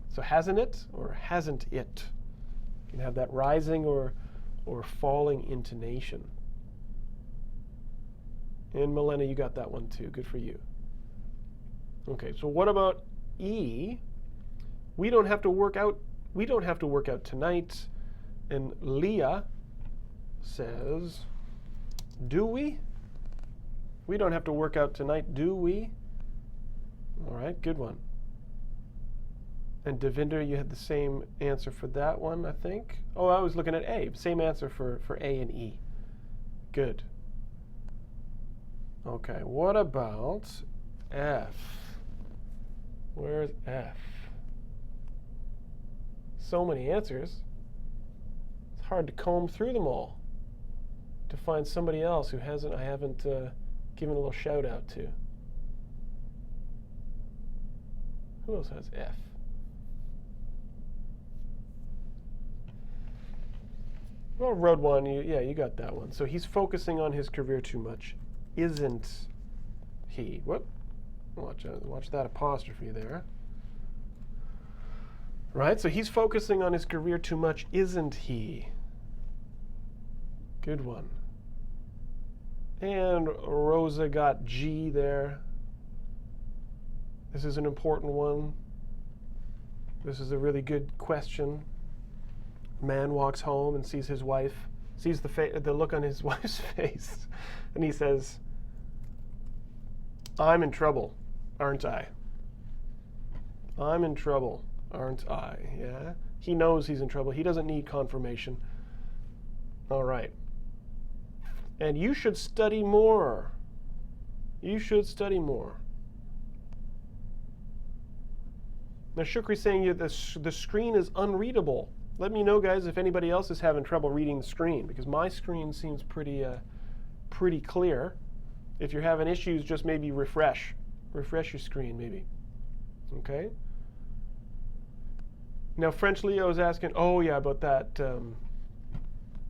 So hasn't it or hasn't it? You can have that rising or falling intonation. And Milena, you got that one too. Good for you. Okay, so what about E? We don't have to work out tonight. And Leah says, do we? We don't have to work out tonight, do we? All right, good one. And Devinder, you had the same answer for that one, I think. Oh, I was looking at A. Same answer for A and E. Good. Okay, what about F? Where's F? So many answers. It's hard to comb through them all to find somebody else who I haven't given a little shout out to. Who else has F? Well, Road One, you got that one. So he's focusing on his career too much, isn't he? Whoop. Watch that apostrophe there. Right, so he's focusing on his career too much, isn't he? Good one. And Rosa got G there. This is an important one. This is a really good question. Man walks home and sees his wife, sees the look on his wife's face, and he says, I'm in trouble, aren't I? I'm in trouble, aren't I? Yeah? He knows he's in trouble. He doesn't need confirmation. All right. And you should study more. You should study more. Now, Shukri's saying the screen is unreadable. Let me know, guys, if anybody else is having trouble reading the screen, because my screen seems pretty clear. If you're having issues, just maybe refresh your screen, maybe. Okay. Now, French Leo is asking, oh yeah, about that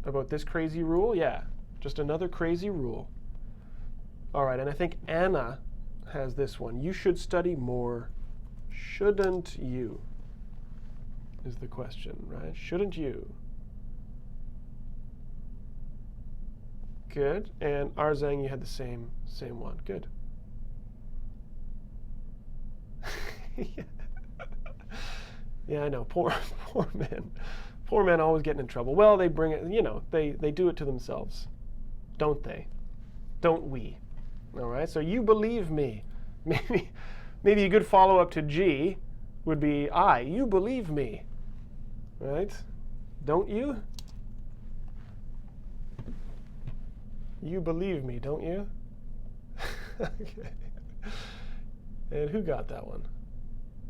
About this crazy rule? Yeah, just another crazy rule. All right, and I think Anna has this one. You should study more. Shouldn't you? Is the question, right? Shouldn't you? Good. And Arzang, you had the same one. Good. Yeah, I know. Poor men. Poor men always getting in trouble. Well, they bring it, they do it to themselves. Don't they? Don't we? All right, so you believe me. Maybe a good follow-up to G would be I. You believe me. Right? Don't you? You believe me, don't you? Okay. And who got that one?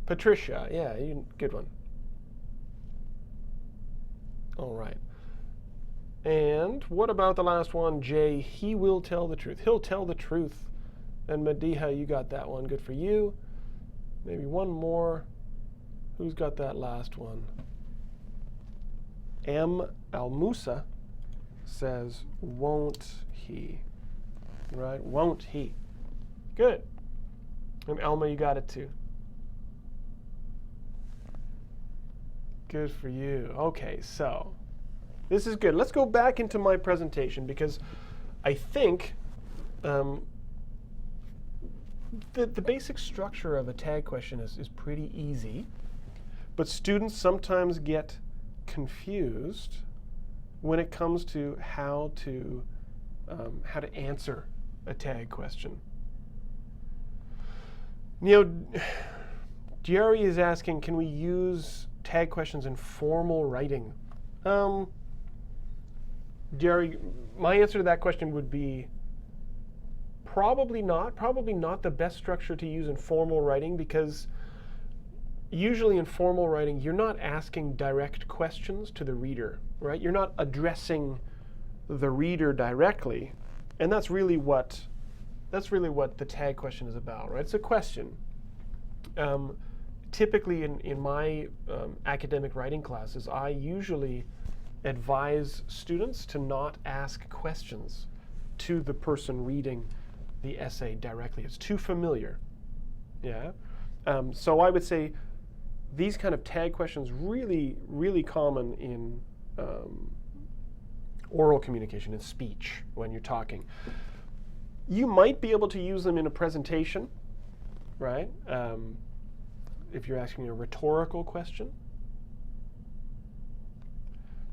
Patricia. Yeah, good one. All right. And what about the last one, J? He will tell the truth. He'll tell the truth. And Madiha, you got that one. Good for you. Maybe one more. Who's got that last one? M. Al-Musa says, won't he? Right? Won't he? Good. And Elma, you got it too. Good for you. Okay, so this is good. Let's go back into my presentation because I think the basic structure of a tag question is pretty easy, but students sometimes get confused when it comes to how to answer a tag question. Jerry is asking, can we use tag questions in formal writing? Jerry, my answer to that question would be probably not. Probably not the best structure to use in formal writing because usually in formal writing, you're not asking direct questions to the reader, right? You're not addressing the reader directly, and that's really what the tag question is about, right? It's a question. Typically in my academic writing classes, I usually advise students to not ask questions to the person reading the essay directly. It's too familiar. Yeah. So I would say these kind of tag questions really, really common in oral communication, in speech, when you're talking. You might be able to use them in a presentation, right? If you're asking a rhetorical question.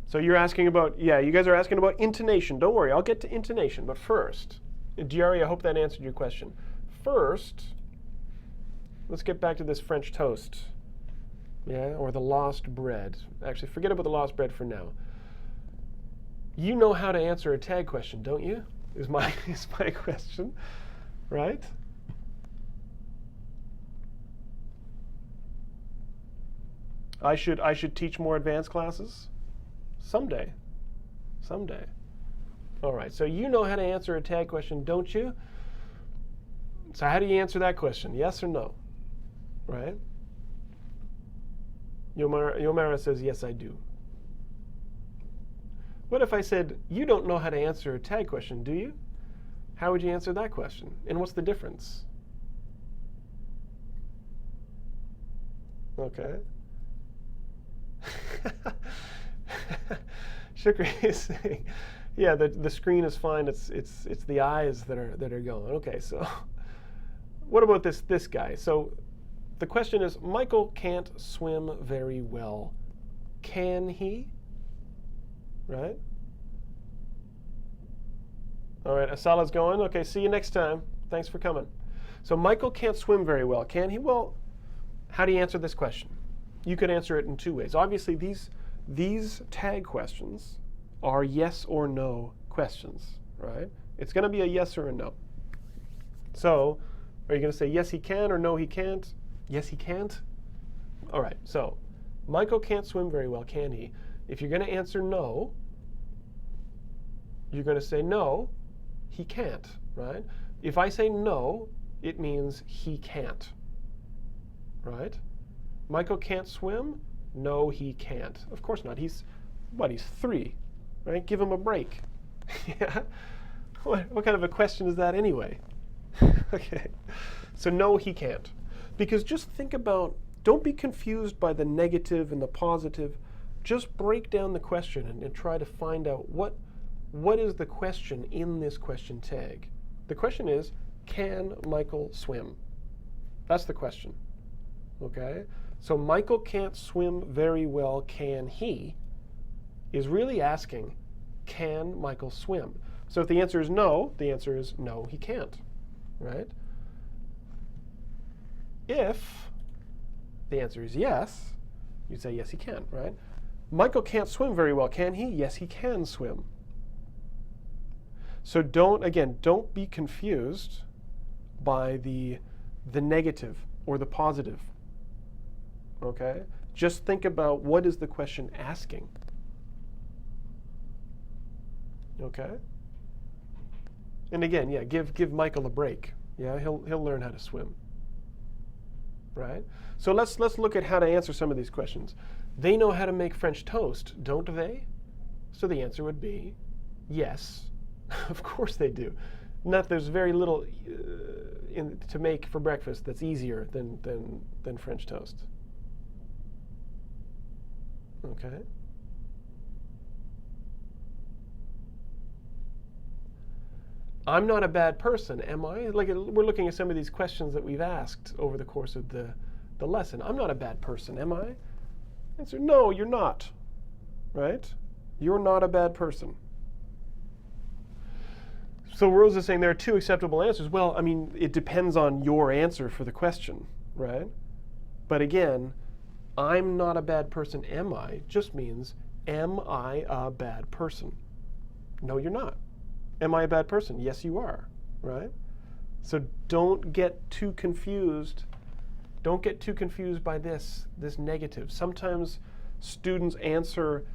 So you're asking about, you guys are asking about intonation. Don't worry, I'll get to intonation. But first, Diary, I hope that answered your question. First, let's get back to this French toast. Yeah, or the lost bread. Actually, forget about the lost bread for now. You know how to answer a tag question, don't you? Is my question, right? I should teach more advanced classes someday. Someday. All right, so you know how to answer a tag question, don't you? So how do you answer that question? Yes or no? Right? Yomara says, yes, I do. What if I said, you don't know how to answer a tag question, do you? How would you answer that question? And what's the difference? Okay. Shukri is saying, yeah, the screen is fine. It's the eyes that are going. Okay, so what about this guy? So the question is, Michael can't swim very well. Can he? Right? All right, Asala's going. Okay, see you next time. Thanks for coming. So Michael can't swim very well. Can he? Well, how do you answer this question? You could answer it in two ways. Obviously, these tag questions are yes or no questions, right? It's going to be a yes or a no. So are you going to say yes, he can, or no, he can't? Yes, he can't? All right, so Michael can't swim very well, can he? If you're going to answer no, you're going to say no, he can't, right? If I say no, it means he can't, right? Michael can't swim? No, he can't. Of course not. He's 3, right? Give him a break. Yeah. What kind of a question is that anyway? Okay. So no, he can't. Because just think about, don't be confused by the negative and the positive. Just break down the question and try to find out what is the question in this question tag. The question is, can Michael swim? That's the question. Okay? So Michael can't swim very well, can he? Is really asking, can Michael swim? So if the answer is no, the answer is no, he can't. Right? If the answer is yes, you'd say yes, he can, right? Michael can't swim very well, can he? Yes, he can swim. So don't be confused by the negative or the positive. Okay? Just think about what is the question asking. Okay? And again, yeah, give Michael a break. Yeah, he'll learn how to swim. Right? So let's look at how to answer some of these questions. They know how to make French toast, don't they? So the answer would be yes. Of course they do. There's very little to make for breakfast that's easier than French toast. Okay. I'm not a bad person, am I? Like, we're looking at some of these questions that we've asked over the course of the lesson. I'm not a bad person, am I? Answer, no, you're not. Right? You're not a bad person. So Rose is saying there are two acceptable answers. Well, I mean, it depends on your answer for the question, right? But again, I'm not a bad person, am I? Just means, am I a bad person? No, you're not. Am I a bad person? Yes, you are, right? So don't get too confused. Don't get too confused by this negative. Sometimes students answer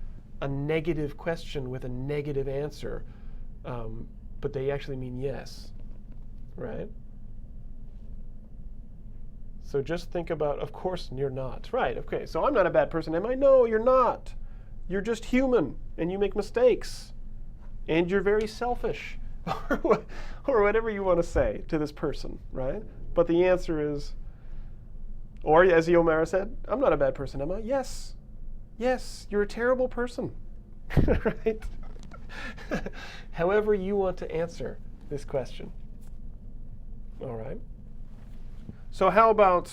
a negative question with a negative answer, but they actually mean yes, right? So just think about, of course you're not. Right, okay, so I'm not a bad person, am I? No, you're not. You're just human, and you make mistakes. And you're very selfish, or whatever you want to say to this person, right? But the answer is, or as Yomara said, I'm not a bad person, am I? Yes. Yes, you're a terrible person, right? However you want to answer this question. All right. So how about,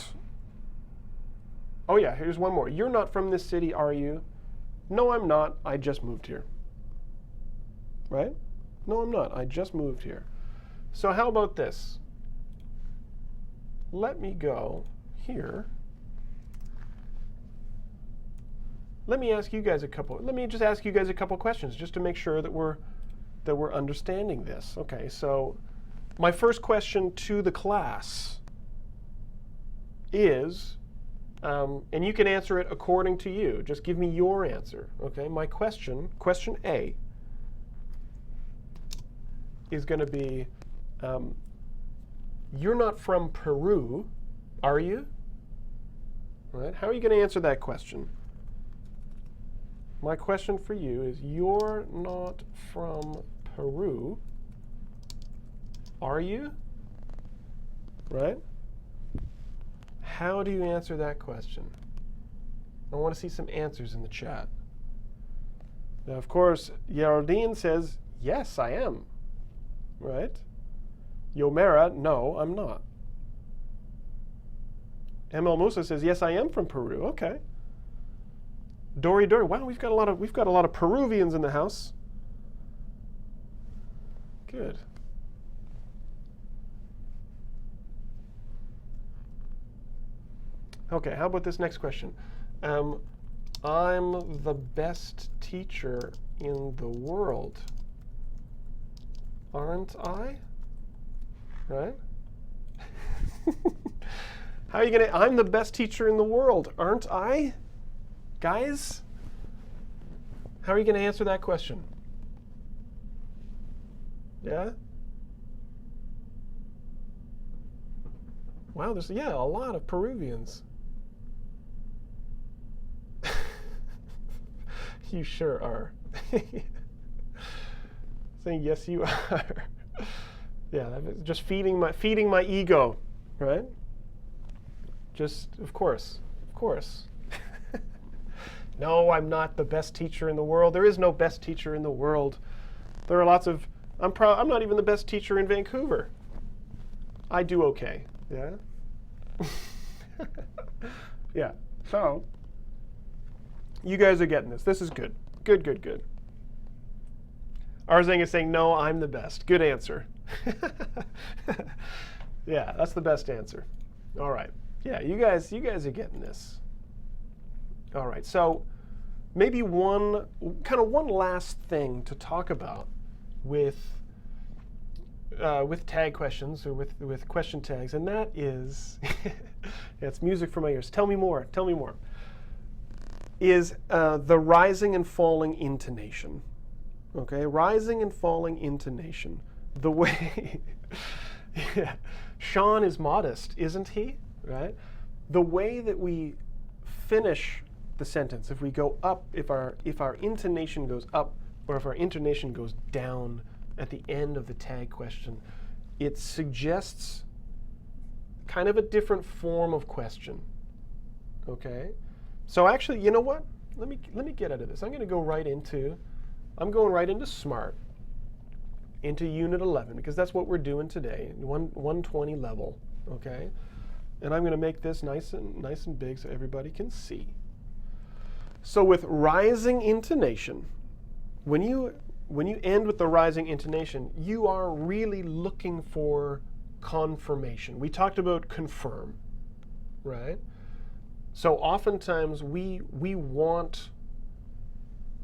oh yeah, here's one more. You're not from this city, are you? No, I'm not. I just moved here. Right? No, I'm not. I just moved here. So how about this? Let me go here. Let me just ask you guys a couple questions just to make sure that we're understanding this. Okay, so my first question to the class is, and you can answer it according to you. Just give me your answer. Okay, my question A, is going to be, you're not from Peru, are you? Right? How are you going to answer that question? My question for you is, you're not from Peru, are you? Right? How do you answer that question? I want to see some answers in the chat. Now, of course, Geraldine says, yes, I am. Right? Yomera, no, I'm not. ML Musa says, yes, I am from Peru. Okay. Dory, wow, we've got a lot of Peruvians in the house. Good. Okay, how about this next question? I'm the best teacher in the world. Aren't I? Right? How are you going to, I'm the best teacher in the world, aren't I? Guys? How are you going to answer that question? Yeah? Wow, there's, yeah, a lot of Peruvians. You sure are. Saying yes, you are. Yeah, just feeding my ego, right? Just of course. No, I'm not the best teacher in the world. There is no best teacher in the world. There are lots of. I'm not even the best teacher in Vancouver. I do okay. Yeah. Yeah. So you guys are getting this. This is good. Good. Arzang is saying, no, I'm the best. Good answer. Yeah, that's the best answer. All right. Yeah, you guys are getting this. All right. So maybe one last thing to talk about with tag questions or with question tags, and that is, yeah, it's music for my ears. Tell me more. Is the rising and falling intonation. Okay, rising and falling intonation. The way, yeah, Shaun is modest, isn't he? Right? The way that we finish the sentence, if we go up, if our intonation goes up, or if our intonation goes down at the end of the tag question, it suggests kind of a different form of question. Okay? So actually, you know what? Let me get out of this. I'm going right into Smrt, into Unit 11, because that's what we're doing today, 120 level, okay? And I'm going to make this nice and big so everybody can see. So with rising intonation, when you end with the rising intonation, you are really looking for confirmation. We talked about confirm, right? So oftentimes we want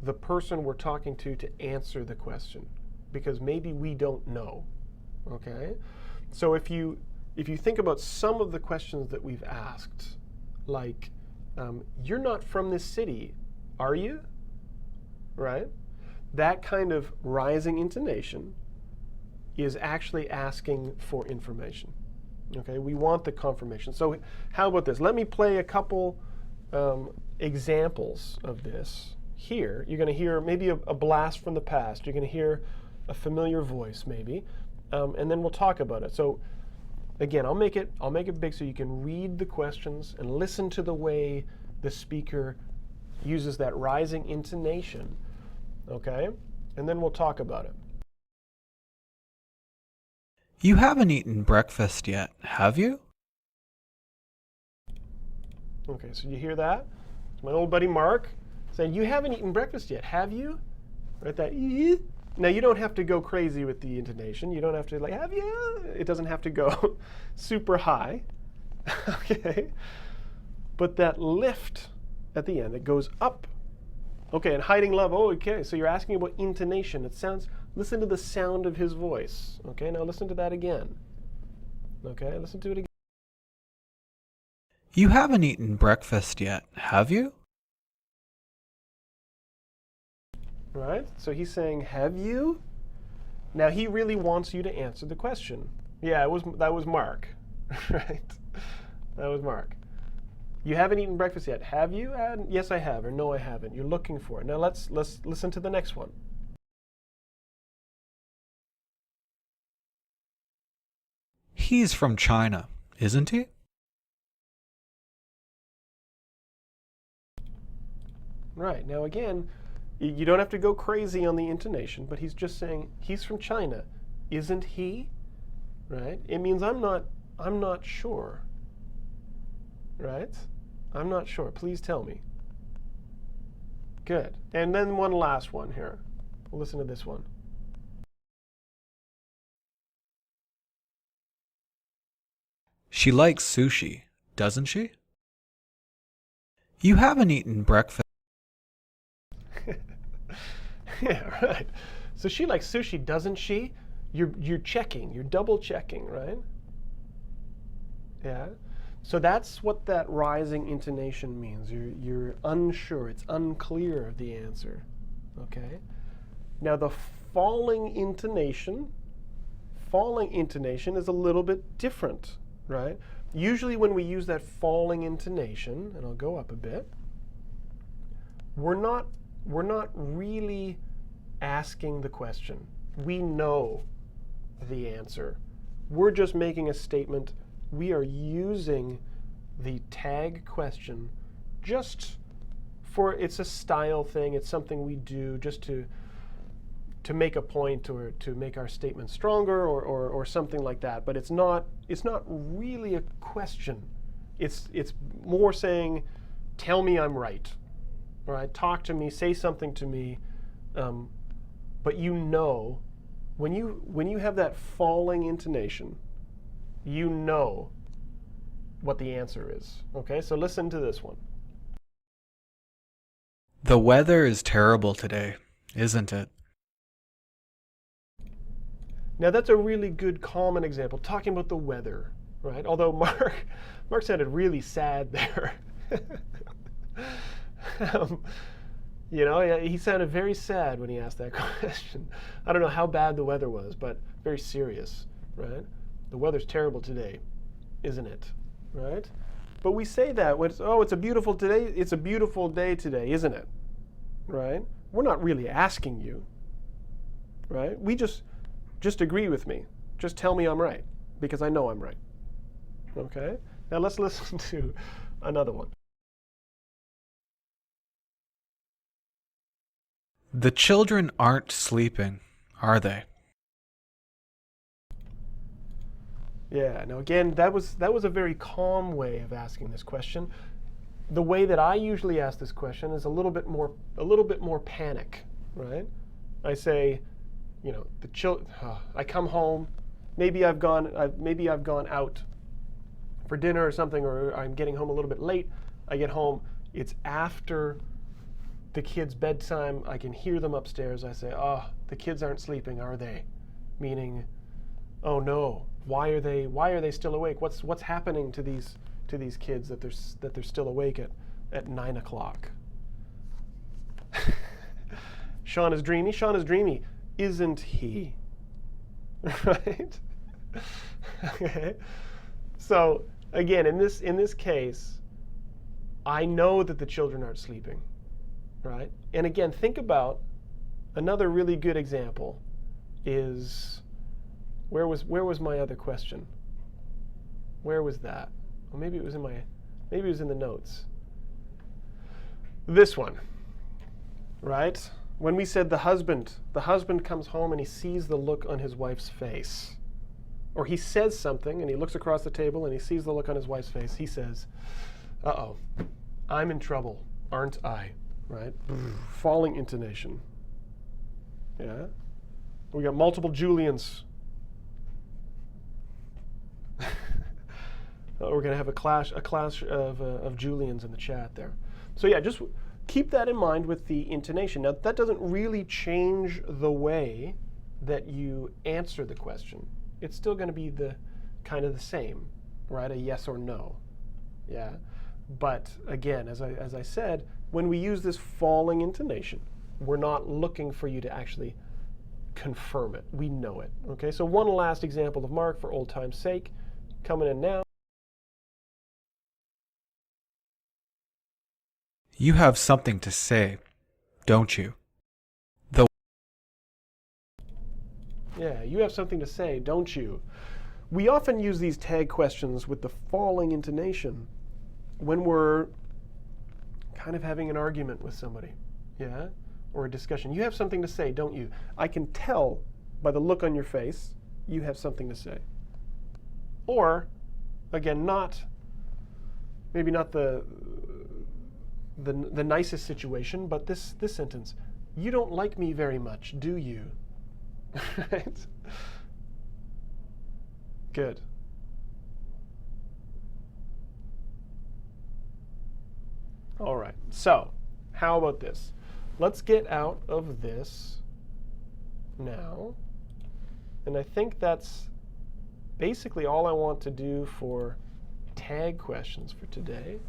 the person we're talking to answer the question because maybe we don't know. Okay? So if you think about some of the questions that we've asked, like, you're not from this city, are you? Right? That kind of rising intonation is actually asking for information. Okay, we want the confirmation. So how about this? Let me play a couple examples of this here. You're going to hear maybe a blast from the past. You're going to hear a familiar voice maybe, and then we'll talk about it. So again, I'll make it big so you can read the questions and listen to the way the speaker uses that rising intonation. Okay, and then we'll talk about it. You haven't eaten breakfast yet, have you? Okay, so you hear that? It's my old buddy Mark saying, you haven't eaten breakfast yet, have you? Right, that ee. Now you don't have to go crazy with the intonation. You don't have to like, have you? It doesn't have to go super high. Okay? But that lift at the end, it goes up. Okay, and hiding love. Oh, okay, so you're asking about intonation. It sounds, listen to the sound of his voice. Okay, now listen to that again. Okay, listen to it again. You haven't eaten breakfast yet, have you? Right, so he's saying, have you? Now he really wants you to answer the question. Yeah, that was Mark, right? That was Mark. You haven't eaten breakfast yet, have you? Yes, I have, or no, I haven't. You're looking for it. Now let's listen to the next one. He's from China, isn't he? Right, now again, you don't have to go crazy on the intonation, but he's just saying, he's from China, isn't he? Right? It means I'm not sure. Right? I'm not sure. Please tell me. Good. And then one last one here. We'll listen to this one. She likes sushi, doesn't she? You haven't eaten breakfast. Yeah, right. So she likes sushi, doesn't she? You're checking. You're double checking, right? Yeah. So that's what that rising intonation means. You're unsure. It's unclear of the answer. Okay. Now the falling intonation is a little bit different, right? Usually when we use that falling intonation, and I'll go up a bit, we're not really asking the question. We know the answer. We're just making a statement. We are using the tag question just for, it's a style thing. It's something we do just to make a point or to make our statement stronger or something like that. But it's not really a question. It's more saying, tell me I'm right. All right, talk to me, say something to me. But you know, when you have that falling intonation, you know what the answer is. Okay, so listen to this one. The weather is terrible today, isn't it? Now that's a really good common example, talking about the weather, right? Although Mark sounded really sad there. You know, he sounded very sad when he asked that question. I don't know how bad the weather was, but very serious, right? The weather's terrible today, isn't it? Right? But we say that when it's a beautiful today. It's a beautiful day today, isn't it? Right? We're not really asking you, right? We just agree with me. Just tell me I'm right, because I know I'm right. Okay? Now let's listen to another one. The children aren't sleeping, are they? Yeah, now again, that was a very calm way of asking this question. The way that I usually ask this question is a little bit more panic, right? I say, you know, I come home, maybe I've gone out for dinner or something, or I'm getting home a little bit late. I get home, it's after the kids' bedtime. I can hear them upstairs. I say, "Oh, the kids aren't sleeping, are they?" Meaning, "Oh no, why are they still awake? What's happening to these kids that they're still awake at 9 o'clock?" Shaun is dreamy. Shaun is dreamy, isn't he? Right? Okay. So again, in this case, I know that the children aren't sleeping. Right? And again, think about another really good example is where was my other question? Where was that? Well, maybe it was in the notes. This one. Right? When we said the husband comes home and he sees the look on his wife's face. Or he says something and he looks across the table and he sees the look on his wife's face. He says, "Uh-oh, I'm in trouble, aren't I?" Right? Falling intonation. Yeah? We got multiple Julians. We're going to have a clash of Julians in the chat there. So yeah, just keep that in mind with the intonation. Now, that doesn't really change the way that you answer the question. It's still going to be the kind of the same, right? A yes or no. Yeah? But again, as I said, when we use this falling intonation, we're not looking for you to actually confirm it. We know it. Okay, so one last example of Mark for old time's sake, coming in now. You have something to say, don't you? Yeah, you have something to say, don't you? We often use these tag questions with the falling intonation when we're kind of having an argument with somebody, yeah, or a discussion. You have something to say, don't you? I can tell by the look on your face you have something to say. Or, again, maybe not the nicest situation, but this sentence: you don't like me very much, do you? Right? Good. All right, so how about this? Let's get out of this now. And I think that's basically all I want to do for tag questions for today.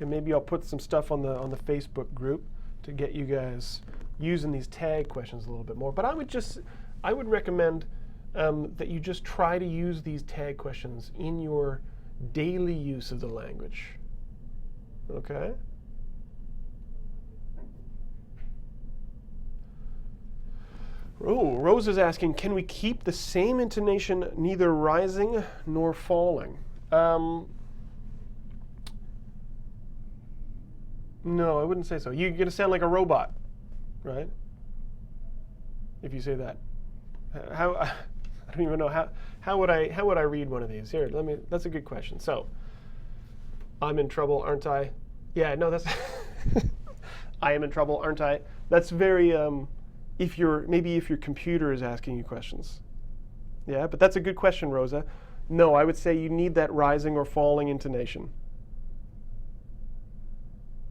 And maybe I'll put some stuff on the Facebook group to get you guys using these tag questions a little bit more. But I would recommend that you just try to use these tag questions in your daily use of the language. Okay? Oh, Rose is asking, can we keep the same intonation neither rising nor falling? No, I wouldn't say so. You're going to sound like a robot, right? If you say that. How I don't even know how would I read one of these? Here, that's a good question. So, I'm in trouble, aren't I? Yeah, no, that's I am in trouble, aren't I? That's very if your computer is asking you questions. Yeah, but that's a good question, Rosa. No, I would say you need that rising or falling intonation.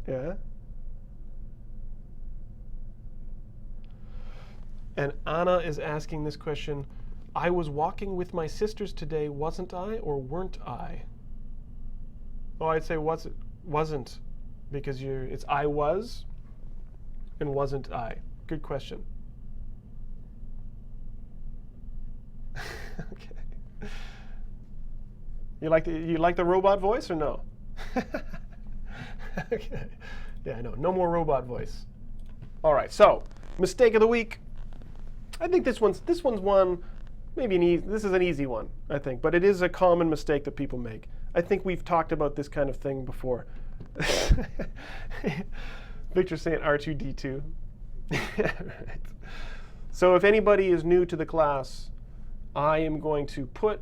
Yeah. And Anna is asking this question, I was walking with my sisters today, wasn't I, or weren't I? Oh, I'd say wasn't, because it's I was and wasn't I. Good question. Okay. You like the robot voice or no? Okay. Yeah, I know. No more robot voice. All right. So, mistake of the week. I think this one's one. Maybe this is an easy one, I think, but it is a common mistake that people make. I think we've talked about this kind of thing before. Victor's saying R2D2. Right. So if anybody is new to the class, I am going to put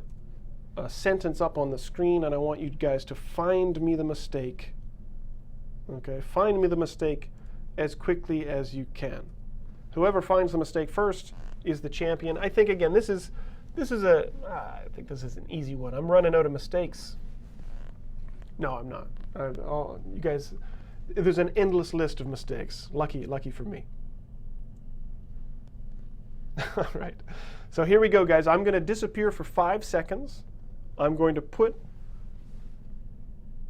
a sentence up on the screen, and I want you guys to find me the mistake. Okay, find me the mistake as quickly as you can. Whoever finds the mistake first is the champion. I think again, I think this is an easy one. I'm running out of mistakes. No, I'm not. You guys, there's an endless list of mistakes. Lucky for me. All right. So here we go, guys. I'm going to disappear for 5 seconds. I'm going to put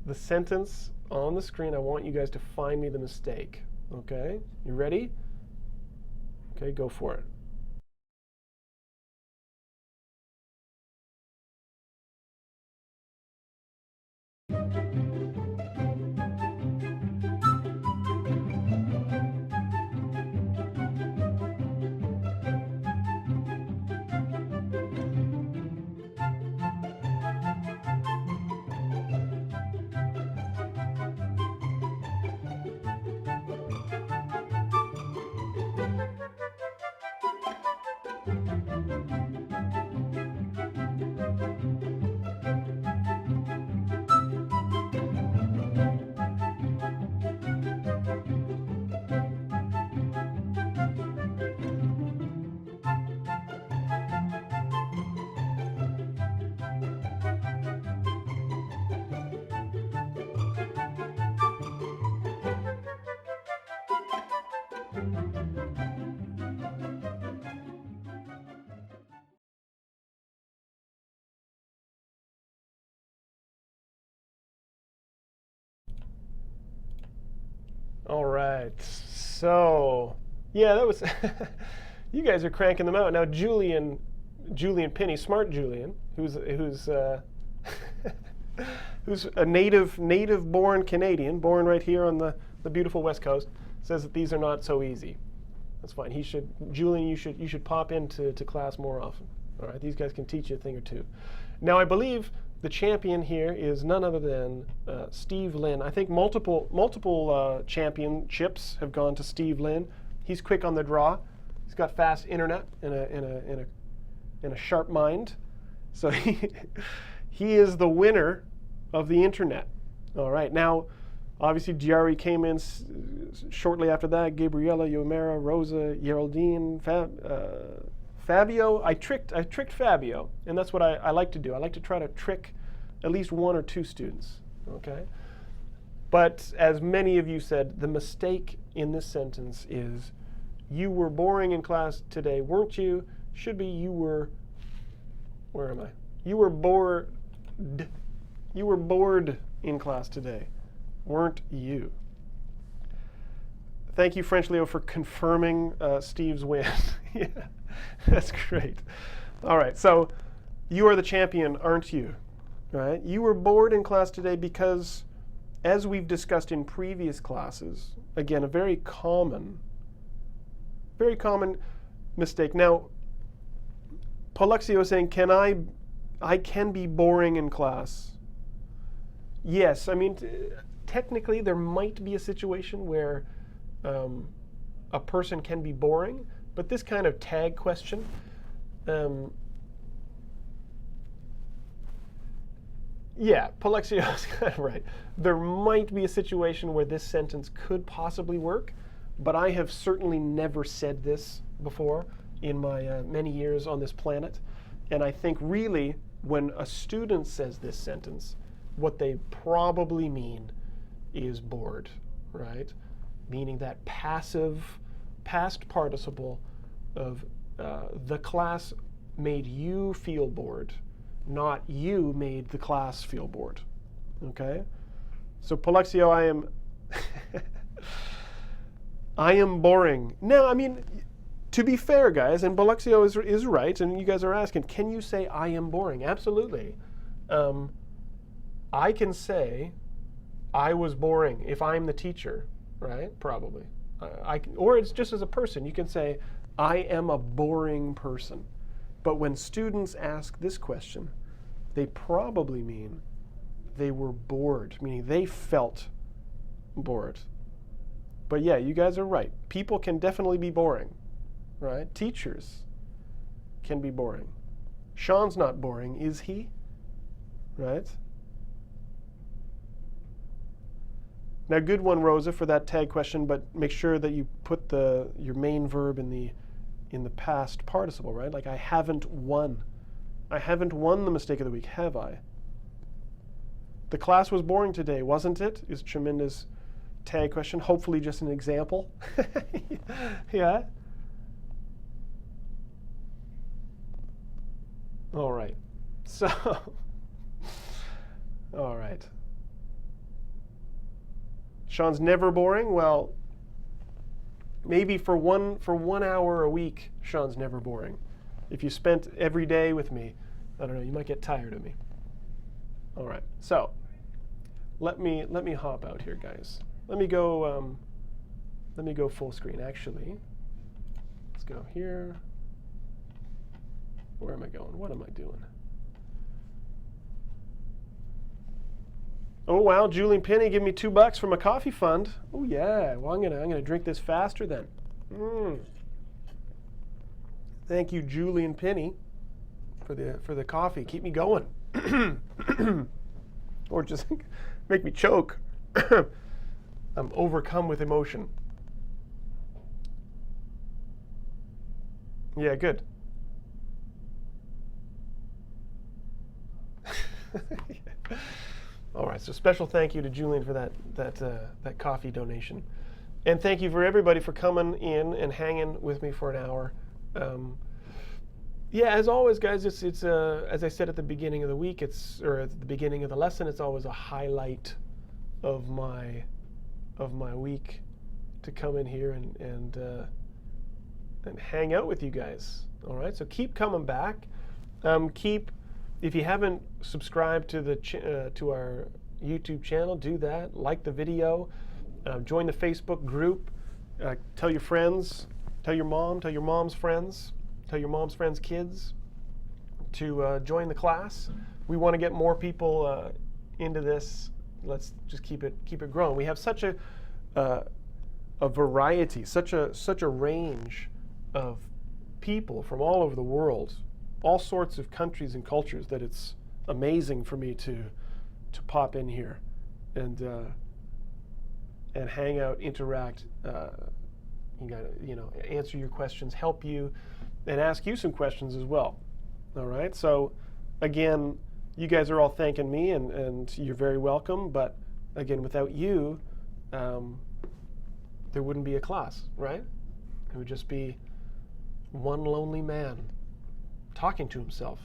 the sentence on the screen. I want you guys to find me the mistake. Okay? You ready? Okay, go for it. All right. So, yeah, that was. You guys are cranking them out now. Julian Pinney, smart Julian, who's who's a native-born Canadian, born right here on the beautiful West Coast, says that these are not so easy. That's fine. Julian, you should pop into class more often. All right, these guys can teach you a thing or two. Now, I believe the champion here is none other than Steve Lynn. I think multiple championships have gone to Steve Lynn. He's quick on the draw. He's got fast internet and a sharp mind. So he is the winner of the internet. All right. Now, obviously, Jerry came in shortly after that. Gabriella, Yomera, Rosa, Geraldine, Fabio. I tricked Fabio, and that's what I like to do. I like to try to trick at least 1 or 2 students. Okay. But as many of you said, the mistake in this sentence is, you were boring in class today, weren't you? Should be you were. Where am I? You were bored. You were bored in class today, weren't you? Thank you, French Leo, for confirming Steve's win. Yeah, that's great. All right, so you are the champion, aren't you? All right, you were bored in class today because, as we've discussed in previous classes, again, a very common mistake. Now, Polexio is saying, I can be boring in class. Yes, I mean, technically there might be a situation where a person can be boring, but this kind of tag question, yeah, Polexio is kind of right. There might be a situation where this sentence could possibly work, but I have certainly never said this before in my many years on this planet. And I think really when a student says this sentence, what they probably mean is bored, right? Meaning that passive past participle of the class made you feel bored, not you made the class feel bored. Okay? So Polexio, I am boring. No, I mean, to be fair, guys, and Polexio is right, and you guys are asking, can you say I am boring? Absolutely. I can say I was boring if I'm the teacher, right? Probably. Or it's just as a person. You can say I am a boring person. But when students ask this question, they probably mean they were bored, meaning they felt bored. But yeah, you guys are right. People can definitely be boring, right? Teachers can be boring. Shaun's not boring, is he? Right? Now, good one, Rosa, for that tag question, but make sure that you put your main verb in the past participle, right? Like, I haven't won. I haven't won the mistake of the week, have I? The class was boring today, wasn't it? Is Chaminda's tag question. Hopefully just an example. Yeah? All right. So, all right. Shaun's never boring? Well, maybe for 1 hour a week, Shaun's never boring. If you spent every day with me, I don't know, you might get tired of me. All right, so let me hop out here, guys. Let me go full screen. Actually, let's go here. Where am I going? What am I doing? Oh wow, Julian Penny gave me $2 from a coffee fund. Oh yeah. Well, I'm gonna drink this faster then. Thank you, Julian Penny, for the coffee. Keep me going, or just make me choke. I'm overcome with emotion. Yeah, good. All right, so special thank you to Julian for that coffee donation, and thank you for everybody for coming in and hanging with me for an hour. Yeah, as always, guys, it's as I said at the beginning of the week, or at the beginning of the lesson, it's always a highlight of my week to come in here and hang out with you guys. All right, so keep coming back. If you haven't subscribed to our YouTube channel, do that. Like the video. Join the Facebook group. Tell your friends. Tell your mom. Tell your mom's friends. Tell your mom's friends' kids to join the class. We want to get more people into this. Let's just keep it growing. We have such a variety, such a range of people from all over the world, all sorts of countries and cultures, that it's amazing for me to pop in here and hang out, interact, answer your questions, help you, and ask you some questions as well. All right. So again, you guys are all thanking me, and you're very welcome. But again, without you, there wouldn't be a class, right? It would just be one lonely man talking to himself,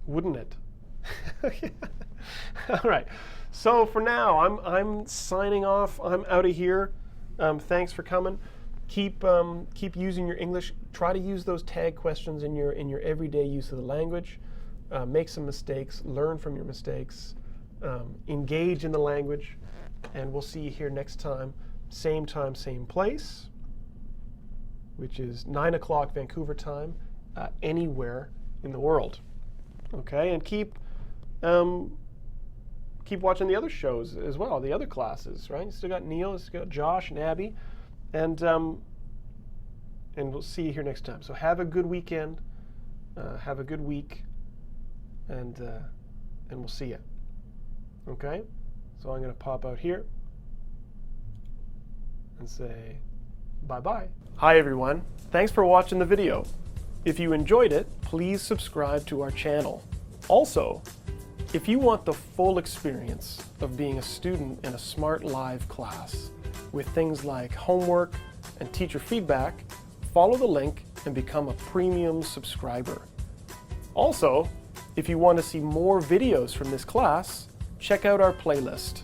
wouldn't it? All right. So for now, I'm signing off. I'm out of here. Thanks for coming. Keep using your English. Try to use those tag questions in your everyday use of the language. Make some mistakes. Learn from your mistakes. Engage in the language. And we'll see you here next time. Same time, same place. which is 9 o'clock Vancouver time, anywhere in the world. Okay, and keep watching the other shows as well, the other classes, right? You still got Neil, you still got Josh and Abby, and we'll see you here next time. So have a good weekend, have a good week, and we'll see you. Okay, so I'm going to pop out here and say bye-bye. Hi everyone, thanks for watching the video. If you enjoyed it, please subscribe to our channel. Also, if you want the full experience of being a student in a Smrt Live class with things like homework and teacher feedback, follow the link and become a premium subscriber. Also, if you want to see more videos from this class, check out our playlist.